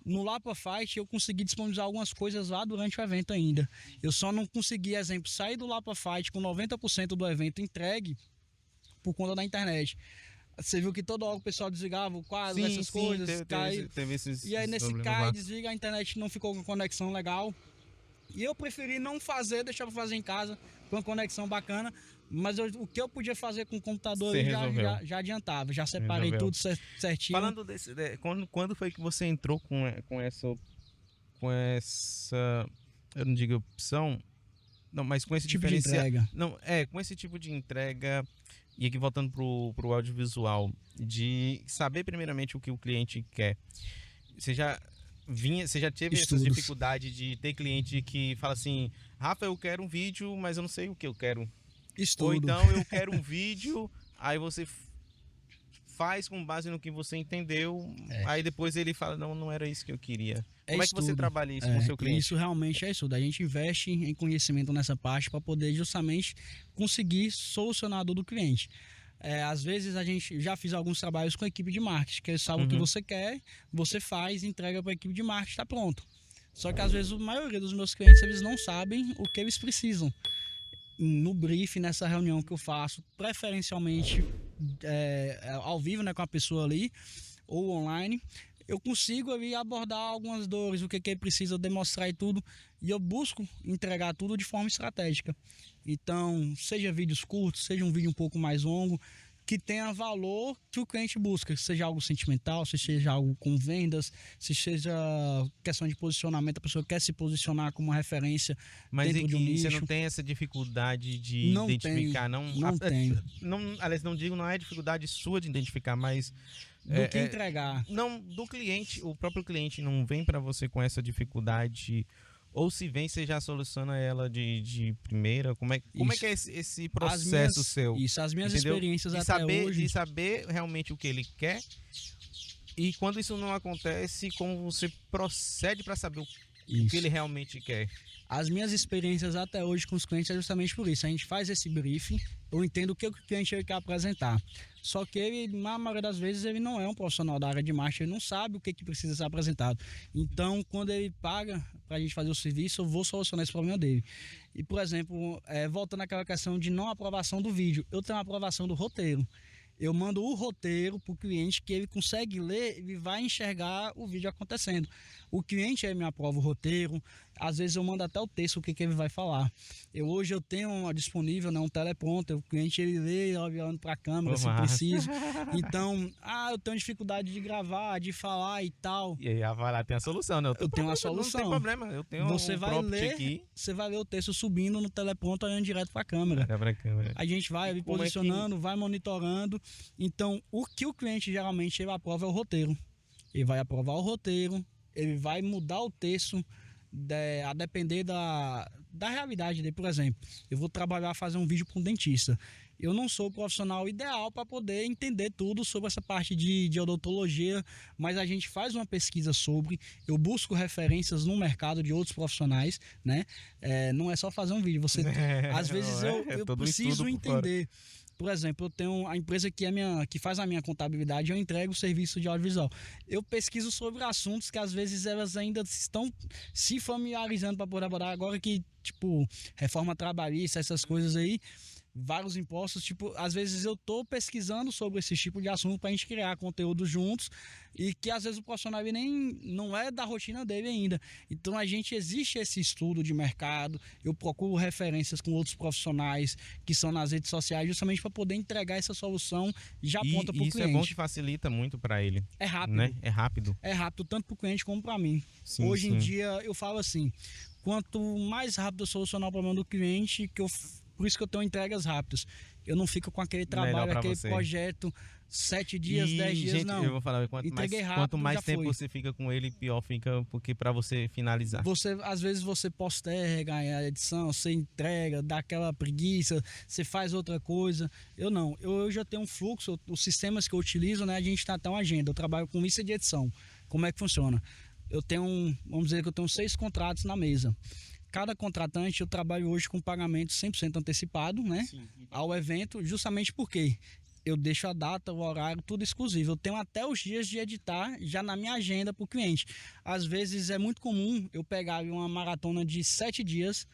No Lapa Fight eu consegui disponibilizar algumas coisas lá durante o evento ainda. Eu só não consegui, exemplo, sair do Lapa Fight com 90% do evento entregue por conta da internet. Você viu que toda hora o pessoal desligava o quadro, essas coisas. Teve esses e aí nesse cai, desliga, a internet não ficou com conexão legal. E eu preferi não fazer, deixar para fazer em casa com uma conexão bacana. Mas o que eu podia fazer com o computador já adiantava, já separei tudo certinho. Falando desse, quando foi que você entrou com essa, eu não digo opção, não, mas com esse tipo de entrega? Não, com esse tipo de entrega. E aqui voltando pro audiovisual, de saber primeiramente o que o cliente quer. Você já teve essa dificuldade de ter cliente que fala assim, Rafa, eu quero um vídeo, mas eu não sei o que eu quero. Estudo. Ou então eu quero um vídeo, aí você faz com base no que você entendeu, aí depois ele fala, não era isso que eu queria. Como é que você trabalha isso com o seu cliente? Isso realmente é estudo. A gente investe em conhecimento nessa parte para poder justamente conseguir solucionar a dor do cliente. Às vezes a gente já fiz alguns trabalhos com a equipe de marketing, que eles sabem o que você quer, você faz, entrega para a equipe de marketing, está pronto. Só que às vezes a maioria dos meus clientes eles não sabem o que eles precisam. No brief, nessa reunião que eu faço, preferencialmente ao vivo, né, com a pessoa ali, ou online, eu consigo ali abordar algumas dores, o que ele precisa demonstrar e tudo, e eu busco entregar tudo de forma estratégica. Então, seja vídeos curtos, seja um vídeo um pouco mais longo, que tenha valor que o cliente busca, seja algo sentimental, seja algo com vendas, seja questão de posicionamento, a pessoa quer se posicionar como uma referência dentro de um nicho. Você não tem essa dificuldade de identificar? Não tenho. Aliás, não é dificuldade sua de identificar, mas do que entregar. Não, do cliente, o próprio cliente não vem para você com essa dificuldade. Ou se vem, você já soluciona ela de primeira? Como é que é esse processo seu? Isso, as minhas experiências até hoje. De saber realmente o que ele quer. E quando isso não acontece, como você procede para saber o que ele realmente quer? As minhas experiências até hoje com os clientes é justamente por isso. A gente faz esse briefing, eu entendo o que o cliente quer apresentar. Só que ele, na maioria das vezes, ele não é um profissional da área de marketing, ele não sabe o que precisa ser apresentado. Então, quando ele paga para a gente fazer o serviço, eu vou solucionar esse problema dele. E, por exemplo, voltando àquela questão de não aprovação do vídeo, eu tenho uma aprovação do roteiro. Eu mando o roteiro para o cliente, que ele consegue ler, ele vai enxergar o vídeo acontecendo. O cliente me aprova o roteiro, às vezes eu mando até o texto, o que ele vai falar. Hoje eu tenho disponível, né, um teleprompter, o cliente ele lê olhando para a câmera, se preciso. Então, eu tenho dificuldade de gravar, de falar e tal. E aí vai lá, tem a solução, né? Eu tenho uma solução. Não tem problema, eu tenho você vai ler aqui. Você vai ler o texto subindo no teleprompter, olhando direto para a câmera. A gente vai posicionando, vai monitorando. Então, o que o cliente geralmente ele aprova é o roteiro. Ele vai aprovar o roteiro, ele vai mudar o texto a depender da realidade dele. Por exemplo, eu vou fazer um vídeo para um dentista. Eu não sou o profissional ideal para poder entender tudo sobre essa parte de odontologia, mas a gente faz uma pesquisa sobre, eu busco referências no mercado de outros profissionais, né? Não é só fazer um vídeo, às vezes eu preciso entender. Por exemplo, eu tenho a empresa que faz a minha contabilidade, eu entrego o serviço de audiovisual. Eu pesquiso sobre assuntos que às vezes elas ainda estão se familiarizando para poder abordar. Agora que, tipo, reforma trabalhista, essas coisas aí, vários impostos, tipo, às vezes eu tô pesquisando sobre esse tipo de assunto pra gente criar conteúdo juntos e que às vezes o profissional nem não é da rotina dele ainda. Então existe esse estudo de mercado, eu procuro referências com outros profissionais que são nas redes sociais justamente para poder entregar essa solução já pronta para o cliente. Isso é bom que facilita muito para ele. É rápido. Né? É rápido. É rápido tanto para o cliente como para mim. Sim, Hoje em dia eu falo assim, quanto mais rápido eu solucionar o problema do cliente, por isso que eu tenho entregas rápidas. Eu não fico com aquele trabalho, aquele projeto, 7 dias, 10 dias, gente, não. Eu vou falar, quanto mais tempo você fica com ele, pior fica, porque para você finalizar. Às vezes você posterga a edição, você entrega, dá aquela preguiça, você faz outra coisa. Eu não, eu já tenho um fluxo, os sistemas que eu utilizo, né, a gente tem até uma agenda, eu trabalho com lista de edição. Como é que funciona? Vamos dizer que eu tenho 6 contratos na mesa. Cada contratante, eu trabalho hoje com pagamento 100% antecipado, né? Sim. Ao evento, justamente porque eu deixo a data, o horário, tudo exclusivo. Eu tenho até os dias de editar já na minha agenda para o cliente. Às vezes é muito comum eu pegar uma maratona de 7 dias,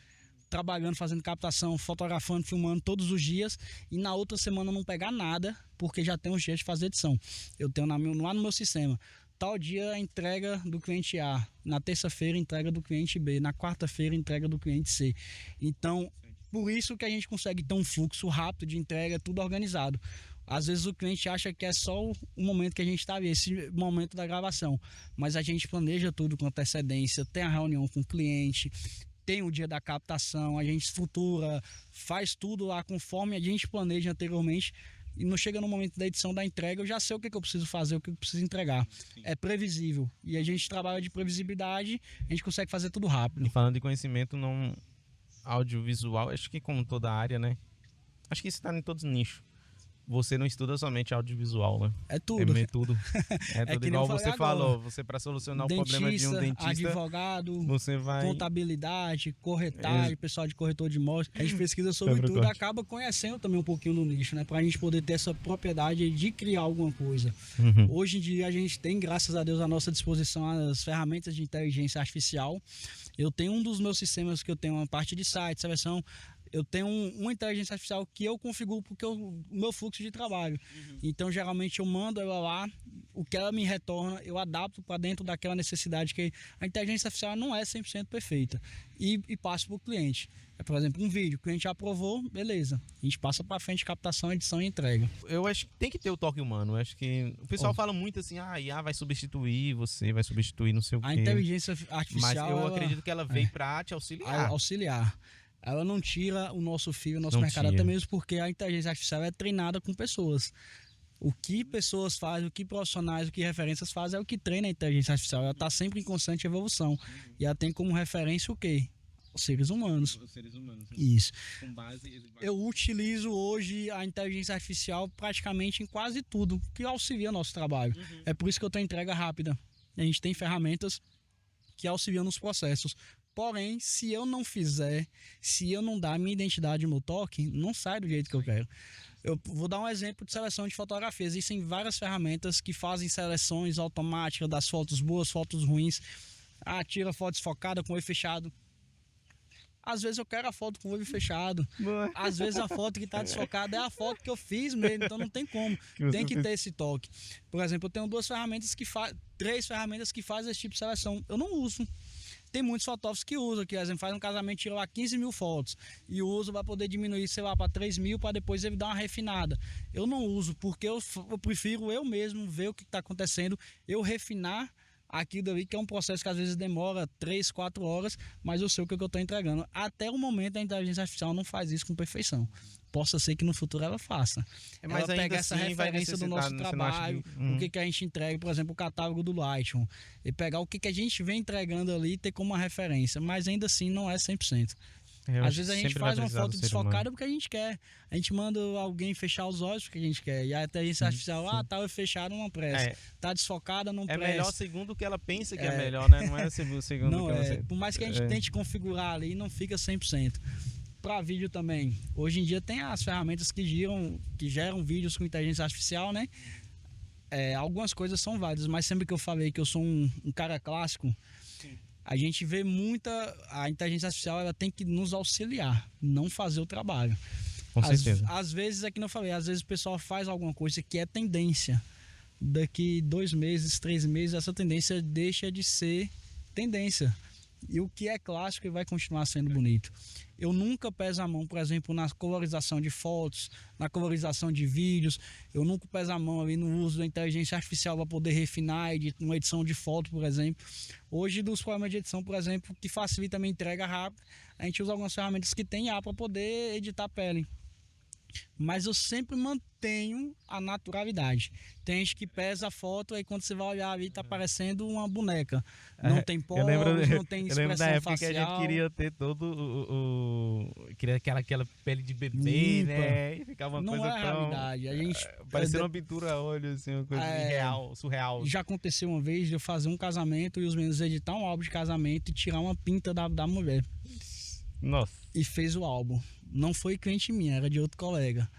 trabalhando, fazendo captação, fotografando, filmando todos os dias, e na outra semana não pegar nada, porque já tem os dias de fazer edição. Eu tenho lá no meu sistema. Tal dia a entrega do cliente A, na terça-feira entrega do cliente B, na quarta-feira entrega do cliente C. Então, por isso que a gente consegue ter um fluxo rápido de entrega, tudo organizado. Às vezes o cliente acha que é só o momento que a gente está ali, esse momento da gravação, mas a gente planeja tudo com antecedência, tem a reunião com o cliente, tem o dia da captação, a gente estrutura, faz tudo lá conforme a gente planeja anteriormente. E não chega no momento da edição da entrega, eu já sei o que eu preciso fazer, o que eu preciso entregar. Sim. É previsível. E a gente trabalha de previsibilidade, a gente consegue fazer tudo rápido. E falando de conhecimento não audiovisual, acho que como toda área, né? Acho que isso está em todos os nichos. Você não estuda somente audiovisual, né? É tudo. É tudo. É tudo igual você falou. Você, para solucionar o problema de um dentista, advogado, você vai... contabilidade, corretagem, pessoal de corretor de imóveis. A gente pesquisa sobre tudo e acaba conhecendo também um pouquinho do nicho, né? Pra gente poder ter essa propriedade de criar alguma coisa. Hoje em dia a gente tem, graças a Deus, à nossa disposição as ferramentas de inteligência artificial. Eu tenho um dos meus sistemas que eu tenho uma parte de site, seleção. Eu tenho uma inteligência artificial que eu configuro porque o meu fluxo de trabalho. Então, geralmente, eu mando ela lá, o que ela me retorna, eu adapto para dentro daquela necessidade, que a inteligência artificial não é 100% perfeita. E passo para o cliente. Por exemplo, um vídeo, o cliente aprovou, beleza. A gente passa para frente, captação, edição e entrega. Eu acho que tem que ter o toque humano. Eu acho que o pessoal fala muito assim, a IA vai substituir você, vai substituir não sei o quê. A inteligência artificial... Mas eu acredito que ela veio para te auxiliar. Auxiliar. Ela não tira o nosso fio, o nosso mercado, até mesmo porque a inteligência artificial é treinada com pessoas. O que pessoas fazem, o que profissionais, o que referências fazem é o que treina a inteligência artificial. Ela está sempre em constante evolução. E ela tem como referência o quê? Os seres humanos. Os seres humanos. Isso. Eu utilizo hoje a inteligência artificial praticamente em quase tudo que auxilia nosso trabalho. É por isso que eu tenho entrega rápida. A gente tem ferramentas que auxiliam nos processos. Porém, se eu não fizer, se eu não dar a minha identidade, o meu toque, não sai do jeito que eu quero. Eu vou dar um exemplo de seleção de fotografia. Existem várias ferramentas que fazem seleções automáticas das fotos boas, fotos ruins. Tira foto desfocada com olho fechado. Às vezes eu quero a foto com o olho fechado. Às vezes a foto que está desfocada é a foto que eu fiz mesmo, então não tem como. Tem que ter esse toque. Por exemplo, eu tenho 3 ferramentas que fazem esse tipo de seleção. Eu não uso. Tem muitos fotógrafos que usam, que, por exemplo, faz um casamento, tira lá 15 mil fotos e usa para poder diminuir, sei lá, para 3 mil, para depois ele dar uma refinada. Eu não uso, porque eu prefiro eu mesmo ver o que está acontecendo, eu refinar aquilo ali que é um processo que às vezes demora 3, 4 horas, mas eu sei o que eu estou entregando. Até o momento a inteligência artificial não faz isso com perfeição. Possa ser que no futuro ela faça. Mas ela pega essa referência do nosso trabalho, o que a gente entrega, por exemplo, o catálogo do Lightroom, e pegar o que a gente vem entregando ali e ter como uma referência, mas ainda assim não é 100%. Às vezes a gente faz uma foto desfocada porque a gente quer. A gente manda alguém fechar os olhos porque a gente quer. E a inteligência artificial, tá fechado, não presta. Tá desfocada, não presta. É melhor segundo o que ela pensa que é melhor, né? Não é segundo não, que ela... Por mais que a gente tente configurar ali, não fica 100%. Para vídeo também. Hoje em dia tem as ferramentas que geram vídeos com inteligência artificial, né? Algumas coisas são válidas, mas sempre que eu falei que eu sou um cara clássico, a gente vê a inteligência artificial, ela tem que nos auxiliar, não fazer o trabalho. Com certeza. Às vezes, é que não falei, às vezes o pessoal faz alguma coisa que é tendência. Daqui 2 meses, 3 meses, essa tendência deixa de ser tendência. E o que é clássico vai continuar sendo bonito. Eu nunca peso a mão, por exemplo, na colorização de fotos, na colorização de vídeos. Eu nunca peso a mão ali no uso da inteligência artificial para poder refinar uma edição de foto, por exemplo. Hoje, dos programas de edição, por exemplo, que facilita a minha entrega rápida, a gente usa algumas ferramentas que tem para poder editar a pele. Mas eu sempre mantenho a naturalidade. Tem gente que pesa a foto e quando você vai olhar ali tá parecendo uma boneca. Não tem poros, não tem expressão facial. Eu lembro da época que a gente queria ter todo queria aquela pele de bebê, né? E ficava uma coisa tão... realidade. A gente parecendo uma pintura a olho, assim, uma coisa irreal, surreal. Já aconteceu uma vez de eu fazer um casamento e os meninos editar um álbum de casamento e tirar uma pinta da mulher. Nossa. E fez o álbum. Não foi cliente minha, era de outro colega.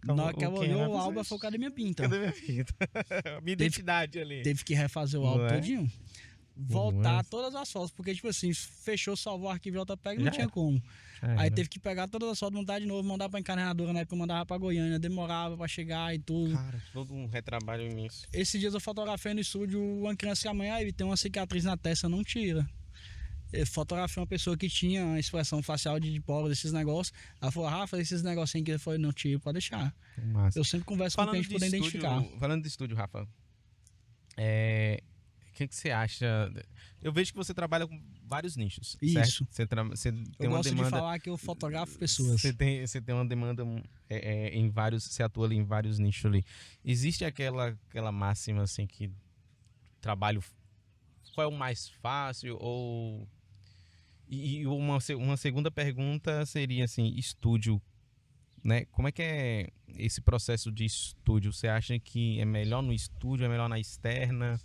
Na hora que ela olhou o álbum, foi cadê minha pinta? Cadê minha pinta? Minha identidade ali. Teve que refazer o álbum todinho. Voltar todas as fotos, porque tipo assim, fechou, salvou o arquivo JPEG, não tinha como. Aí teve que pegar todas as fotos, montar de novo, mandar pra encadenadora, né? Porque eu mandava pra Goiânia, demorava pra chegar e tudo. Cara, todo um retrabalho imenso. Esses dias eu fotografei no estúdio uma criança que amanhã ele tem uma cicatriz na testa, não tira. Eu fotografei uma pessoa que tinha uma expressão facial de poros, esses negócios. Ela falou, Rafa, esses negocinhos que ele falou, não tira, pode deixar. Massa. Eu sempre converso com o cliente poder identificar. Falando de estúdio, Rafa, o que você acha? Eu vejo que você trabalha com vários nichos. Isso. Certo? Você tem eu uma gosto demanda, de falar que eu fotografo pessoas. Você tem uma demanda em vários, você atua ali em vários nichos ali. Existe aquela máxima assim que trabalho, qual é o mais fácil? Ou e uma segunda pergunta seria assim, estúdio, né? Como é que é esse processo de estúdio? Você acha que é melhor no estúdio, é melhor na externa?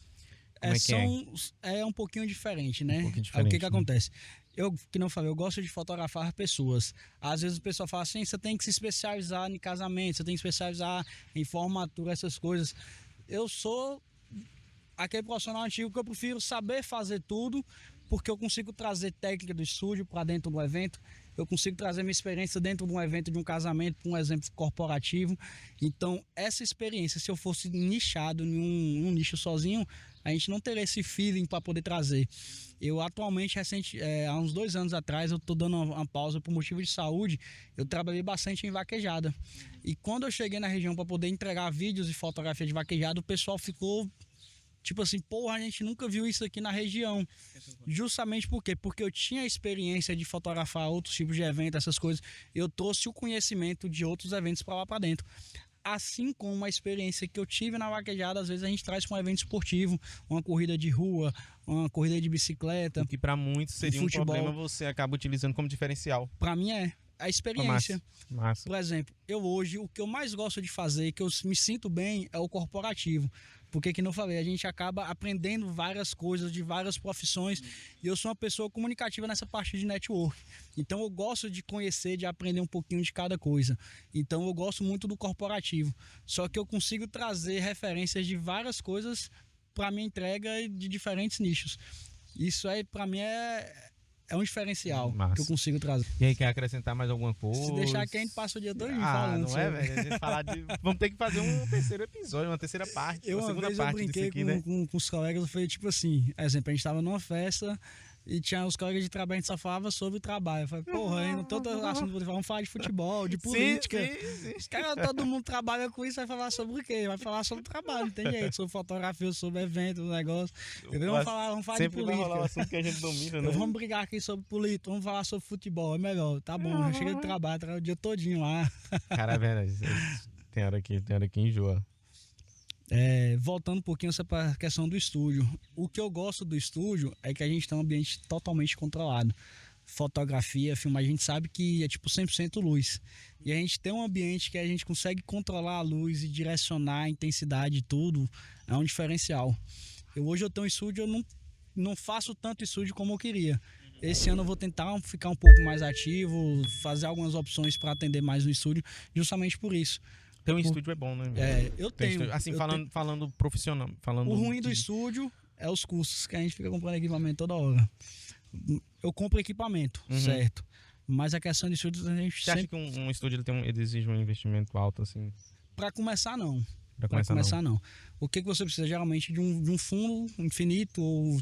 É um pouquinho diferente, né? Um pouquinho diferente, o que acontece? Que não falei, eu gosto de fotografar pessoas. Às vezes o pessoal fala assim, você tem que se especializar em casamento, você tem que se especializar em formatura, essas coisas. Eu sou aquele profissional antigo que eu prefiro saber fazer tudo, porque eu consigo trazer técnica do estúdio para dentro do evento, eu consigo trazer minha experiência dentro de um evento, de um casamento, para um exemplo corporativo. Então, essa experiência, se eu fosse nichado em um nicho sozinho, a gente não teria esse feeling para poder trazer. Eu atualmente, há uns 2 anos atrás, eu estou dando uma pausa por motivo de saúde, eu trabalhei bastante em vaquejada. E quando eu cheguei na região para poder entregar vídeos e fotografia de vaquejada, o pessoal ficou... Tipo assim, porra, a gente nunca viu isso aqui na região. Justamente por quê? Porque eu tinha a experiência de fotografar outros tipos de eventos, essas coisas. Eu trouxe o conhecimento de outros eventos para lá para dentro. Assim como a experiência que eu tive na vaquejada, às vezes a gente traz para um evento esportivo, uma corrida de rua, uma corrida de bicicleta. O que para muitos seria um problema, você acaba utilizando como diferencial. Para mim é a experiência. Massa. Por exemplo, eu hoje, o que eu mais gosto de fazer, que eu me sinto bem, é o corporativo. Porque, que não falei, a gente acaba aprendendo várias coisas de várias profissões e eu sou uma pessoa comunicativa nessa parte de network. Então, eu gosto de conhecer, de aprender um pouquinho de cada coisa. Então, eu gosto muito do corporativo. Só que eu consigo trazer referências de várias coisas para minha entrega de diferentes nichos. Isso aí, para mim, é um diferencial. Massa. Que eu consigo trazer. E aí, quer acrescentar mais alguma coisa? Se deixar aqui, a gente passa o dia todo falando. Não é, velho? A gente falar vamos ter que fazer um terceiro episódio, uma terceira parte, uma segunda parte disso aqui, né? Com os colegas, eu falei tipo assim, exemplo, a gente tava numa festa, E tinha os colegas de trabalho, a gente só falava sobre o trabalho. Eu falei, porra, aí, todo assunto, vamos falar de futebol, de política. Sim. Os caras, todo mundo trabalha com isso, vai falar sobre o quê? Vai falar sobre trabalho, não tem jeito, sobre fotografia, sobre evento, negócio. Vamos falar de política. Vai falar um assunto que a gente domina, né? Vamos brigar aqui sobre política, vamos falar sobre futebol, é melhor. Tá bom, já chega de trabalho o dia todinho lá. Cara, é verdade. Tem hora que enjoa. Voltando um pouquinho para a questão do estúdio. O que eu gosto do estúdio é que a gente tem um ambiente totalmente controlado. Fotografia, filmagem, a gente sabe que é tipo 100% luz. E a gente tem um ambiente que a gente consegue controlar a luz e direcionar a intensidade e tudo. É um diferencial. Hoje eu tenho um estúdio, eu não faço tanto estúdio como eu queria. Esse ano eu vou tentar ficar um pouco mais ativo, fazer algumas opções para atender mais no estúdio, justamente por isso. Ter um estúdio é bom, né? Eu tenho. Assim, falando profissional. O ruim do estúdio é os custos, que a gente fica comprando equipamento toda hora. Eu compro equipamento, certo? Mas a questão de estúdio a gente Você acha que um estúdio ele exige um investimento alto, assim? Para começar, não. Para começar, não. O que você precisa? Geralmente de um fundo infinito, ou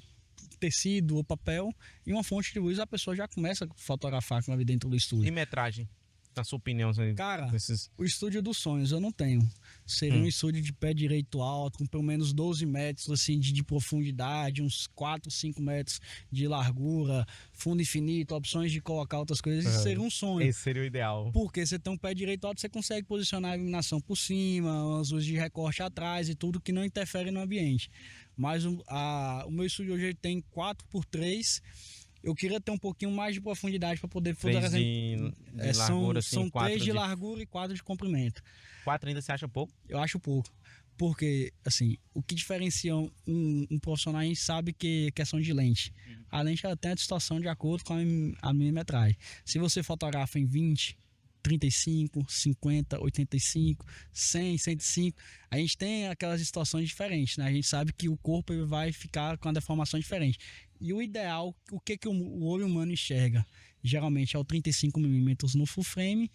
tecido, ou papel, e uma fonte de luz, a pessoa já começa a fotografar com ela dentro do estúdio. E metragem? Na sua opinião, cara, o estúdio dos sonhos eu não tenho. Seria um estúdio de pé direito alto, com pelo menos 12 metros assim, de profundidade, uns 4, 5 metros de largura, fundo infinito, opções de colocar outras coisas. Isso seria um sonho. Esse seria o ideal. Porque você tem um pé direito alto, você consegue posicionar a iluminação por cima, as luzes de recorte atrás e tudo que não interfere no ambiente. Mas o meu estúdio hoje tem 4x3. Eu queria ter um pouquinho mais de profundidade para poder fazer. De largura, são 3 de largura e 4 de comprimento. 4 ainda você acha pouco? Eu acho pouco. Porque, assim, o que diferencia um profissional, a gente sabe que é questão de lente. A lente ela tem a distorção de acordo com a milimetragem. Se você fotografa em 20, 35, 50, 85, 100, 105, a gente tem aquelas distorções diferentes, né? A gente sabe que o corpo ele vai ficar com a deformação diferente. E o ideal, o que o olho humano enxerga? Geralmente é o 35mm no full frame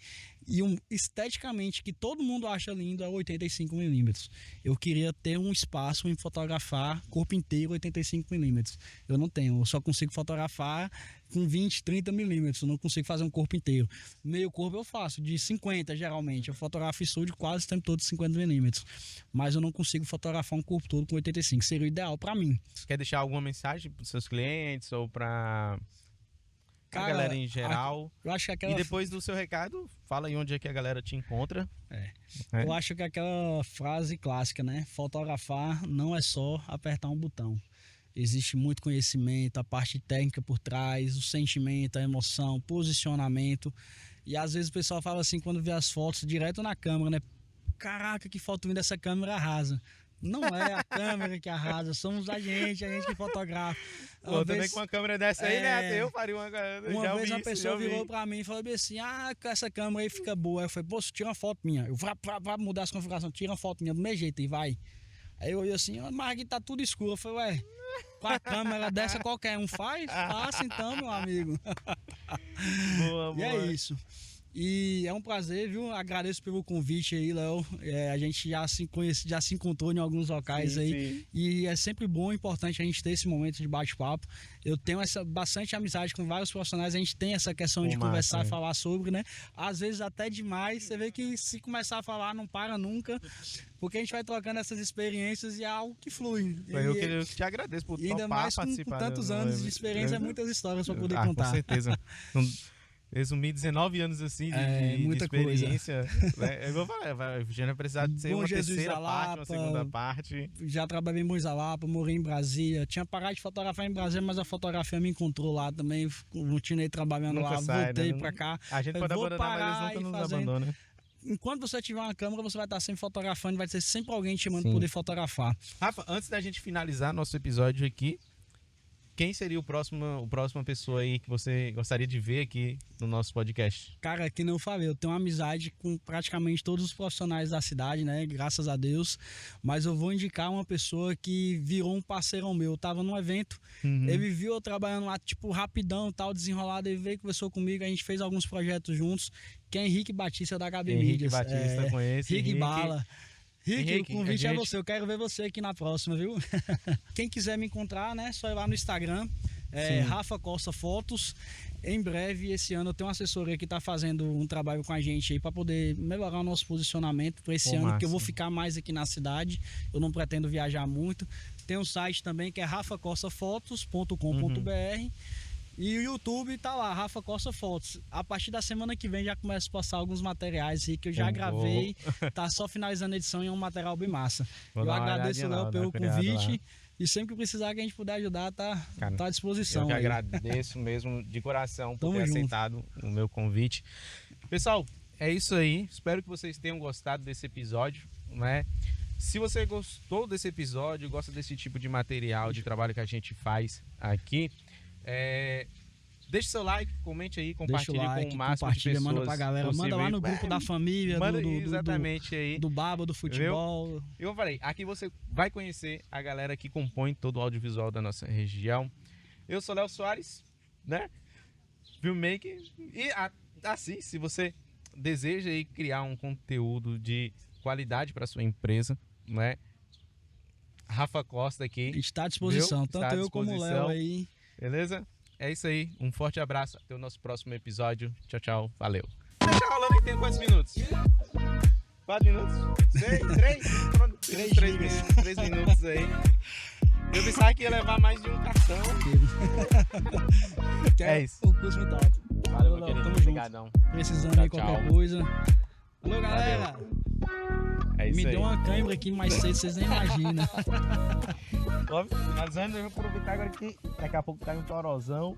e esteticamente que todo mundo acha lindo é o 85mm. Eu queria ter um espaço em fotografar corpo inteiro 85mm. Eu não tenho, eu só consigo fotografar com 20, 30mm, eu não consigo fazer um corpo inteiro. Meio corpo eu faço de 50 geralmente, eu fotografo estúdio quase o tempo todo 50mm, mas eu não consigo fotografar um corpo todo com 85, seria o ideal para mim. Você quer deixar alguma mensagem para os seus clientes ou para a galera em geral? Eu acho que E depois do seu recado, fala aí onde é que a galera te encontra. Eu acho que aquela frase clássica, né? Fotografar não é só apertar um botão. Existe muito conhecimento, a parte técnica por trás, o sentimento, a emoção, posicionamento. E às vezes o pessoal fala assim, quando vê as fotos direto na câmera, né? Caraca, que foto linda, essa câmera arrasa. Não é a câmera que arrasa, somos a gente que fotografa. Pô, também com uma câmera dessa aí, né? Eu faria uma vez uma pessoa virou pra mim e falou assim, essa câmera aí fica boa. Eu falei, pô, tira uma foto minha. Eu vou mudar as configurações, tira uma foto minha do meu jeito e vai. Aí eu olhei assim, mas aqui tá tudo escuro. Eu falei, ué, com a câmera dessa qualquer um faz? Faça então, meu amigo. Boa. E é isso. E é um prazer, viu? Agradeço pelo convite aí, Léo. A gente já se conhece, já se encontrou em alguns locais aí. Sim. E é sempre bom e importante a gente ter esse momento de bate-papo. Eu tenho bastante amizade com vários profissionais, a gente tem essa questão de conversar e falar sobre, né? Às vezes até demais. Você vê que se começar a falar, não para nunca. Porque a gente vai trocando essas experiências e é algo que flui. Eu te agradeço por ainda mais com tantos anos de experiência, muitas histórias para poder contar. Com certeza. Resumir 19 anos assim de experiência, né? Eu vou falar, já vai precisar de ser uma terceira parte, uma segunda parte. Já trabalhei em Bom Jesus da Lapa, morei em Brasília. Tinha parado de fotografar em Brasília, mas a fotografia me encontrou lá também. Continuei trabalhando nunca lá, voltei pra cá. A gente pode abandonar, mas eles nunca nos abandonam. Enquanto você tiver uma câmera, você vai estar sempre fotografando, vai ter sempre alguém te chamando para poder fotografar. Rafa, antes da gente finalizar nosso episódio aqui, quem seria a próxima pessoa aí que você gostaria de ver aqui no nosso podcast? Cara, que não eu falei, eu tenho uma amizade com praticamente todos os profissionais da cidade, né? Graças a Deus. Mas eu vou indicar uma pessoa que virou um parceirão meu. Eu tava num evento, ele viu eu trabalhando lá, tipo, rapidão, tal, desenrolado. Ele veio, conversou comigo, a gente fez alguns projetos juntos. Que é Henrique Batista da HB Mídias. Henrique Batista, conheço. Henrique Bala. Henrique, o convite é você, eu quero ver você aqui na próxima, viu? Quem quiser me encontrar, né, só ir lá no Instagram, Rafa Costa Fotos. Em breve, esse ano, eu tenho uma assessoria que está fazendo um trabalho com a gente aí para poder melhorar o nosso posicionamento para esse ano, porque eu vou ficar mais aqui na cidade, eu não pretendo viajar muito. Tem um site também que é rafacostafotos.com.br. E o YouTube tá lá, Rafa Costa Fotos. A partir da semana que vem já começo a passar alguns materiais aí que eu já gravei. Tá só finalizando a edição e é um material bem massa. Eu agradeço, Léo, pelo convite. E sempre que precisar que a gente puder ajudar, tá à disposição. Eu que agradeço mesmo de coração por ter aceitado o meu convite. Pessoal, é isso aí. Espero que vocês tenham gostado desse episódio, né? Se você gostou desse episódio, gosta desse tipo de material, de trabalho que a gente faz aqui, deixe seu like, comente aí, compartilhe com o máximo de pessoas. Manda pra galera, possível. Manda lá no grupo da família, do Baba, do futebol. Eu falei, aqui você vai conhecer a galera que compõe todo o audiovisual da nossa região. Eu sou Léo Soares, né? Filmmaker. E assim, se você deseja aí criar um conteúdo de qualidade para sua empresa, né? Rafa Costa aqui. Está à disposição, tanto eu como o Léo aí. Beleza? É isso aí. Um forte abraço. Até o nosso próximo episódio. Tchau, tchau. Valeu. Deixa rolando aí, tem quantos minutos? 4 minutos? 6? 3? 3 minutos aí. Eu pensava que ia levar mais de um cartão. É isso. O curso muito alto. Valeu, meu querido. Obrigadão. Precisando de qualquer coisa. Valeu, galera. É isso Me aí. deu uma câimbra aqui mais cedo, vocês nem imaginam. Mas antes eu vou aproveitar agora que daqui a pouco cai um torozão.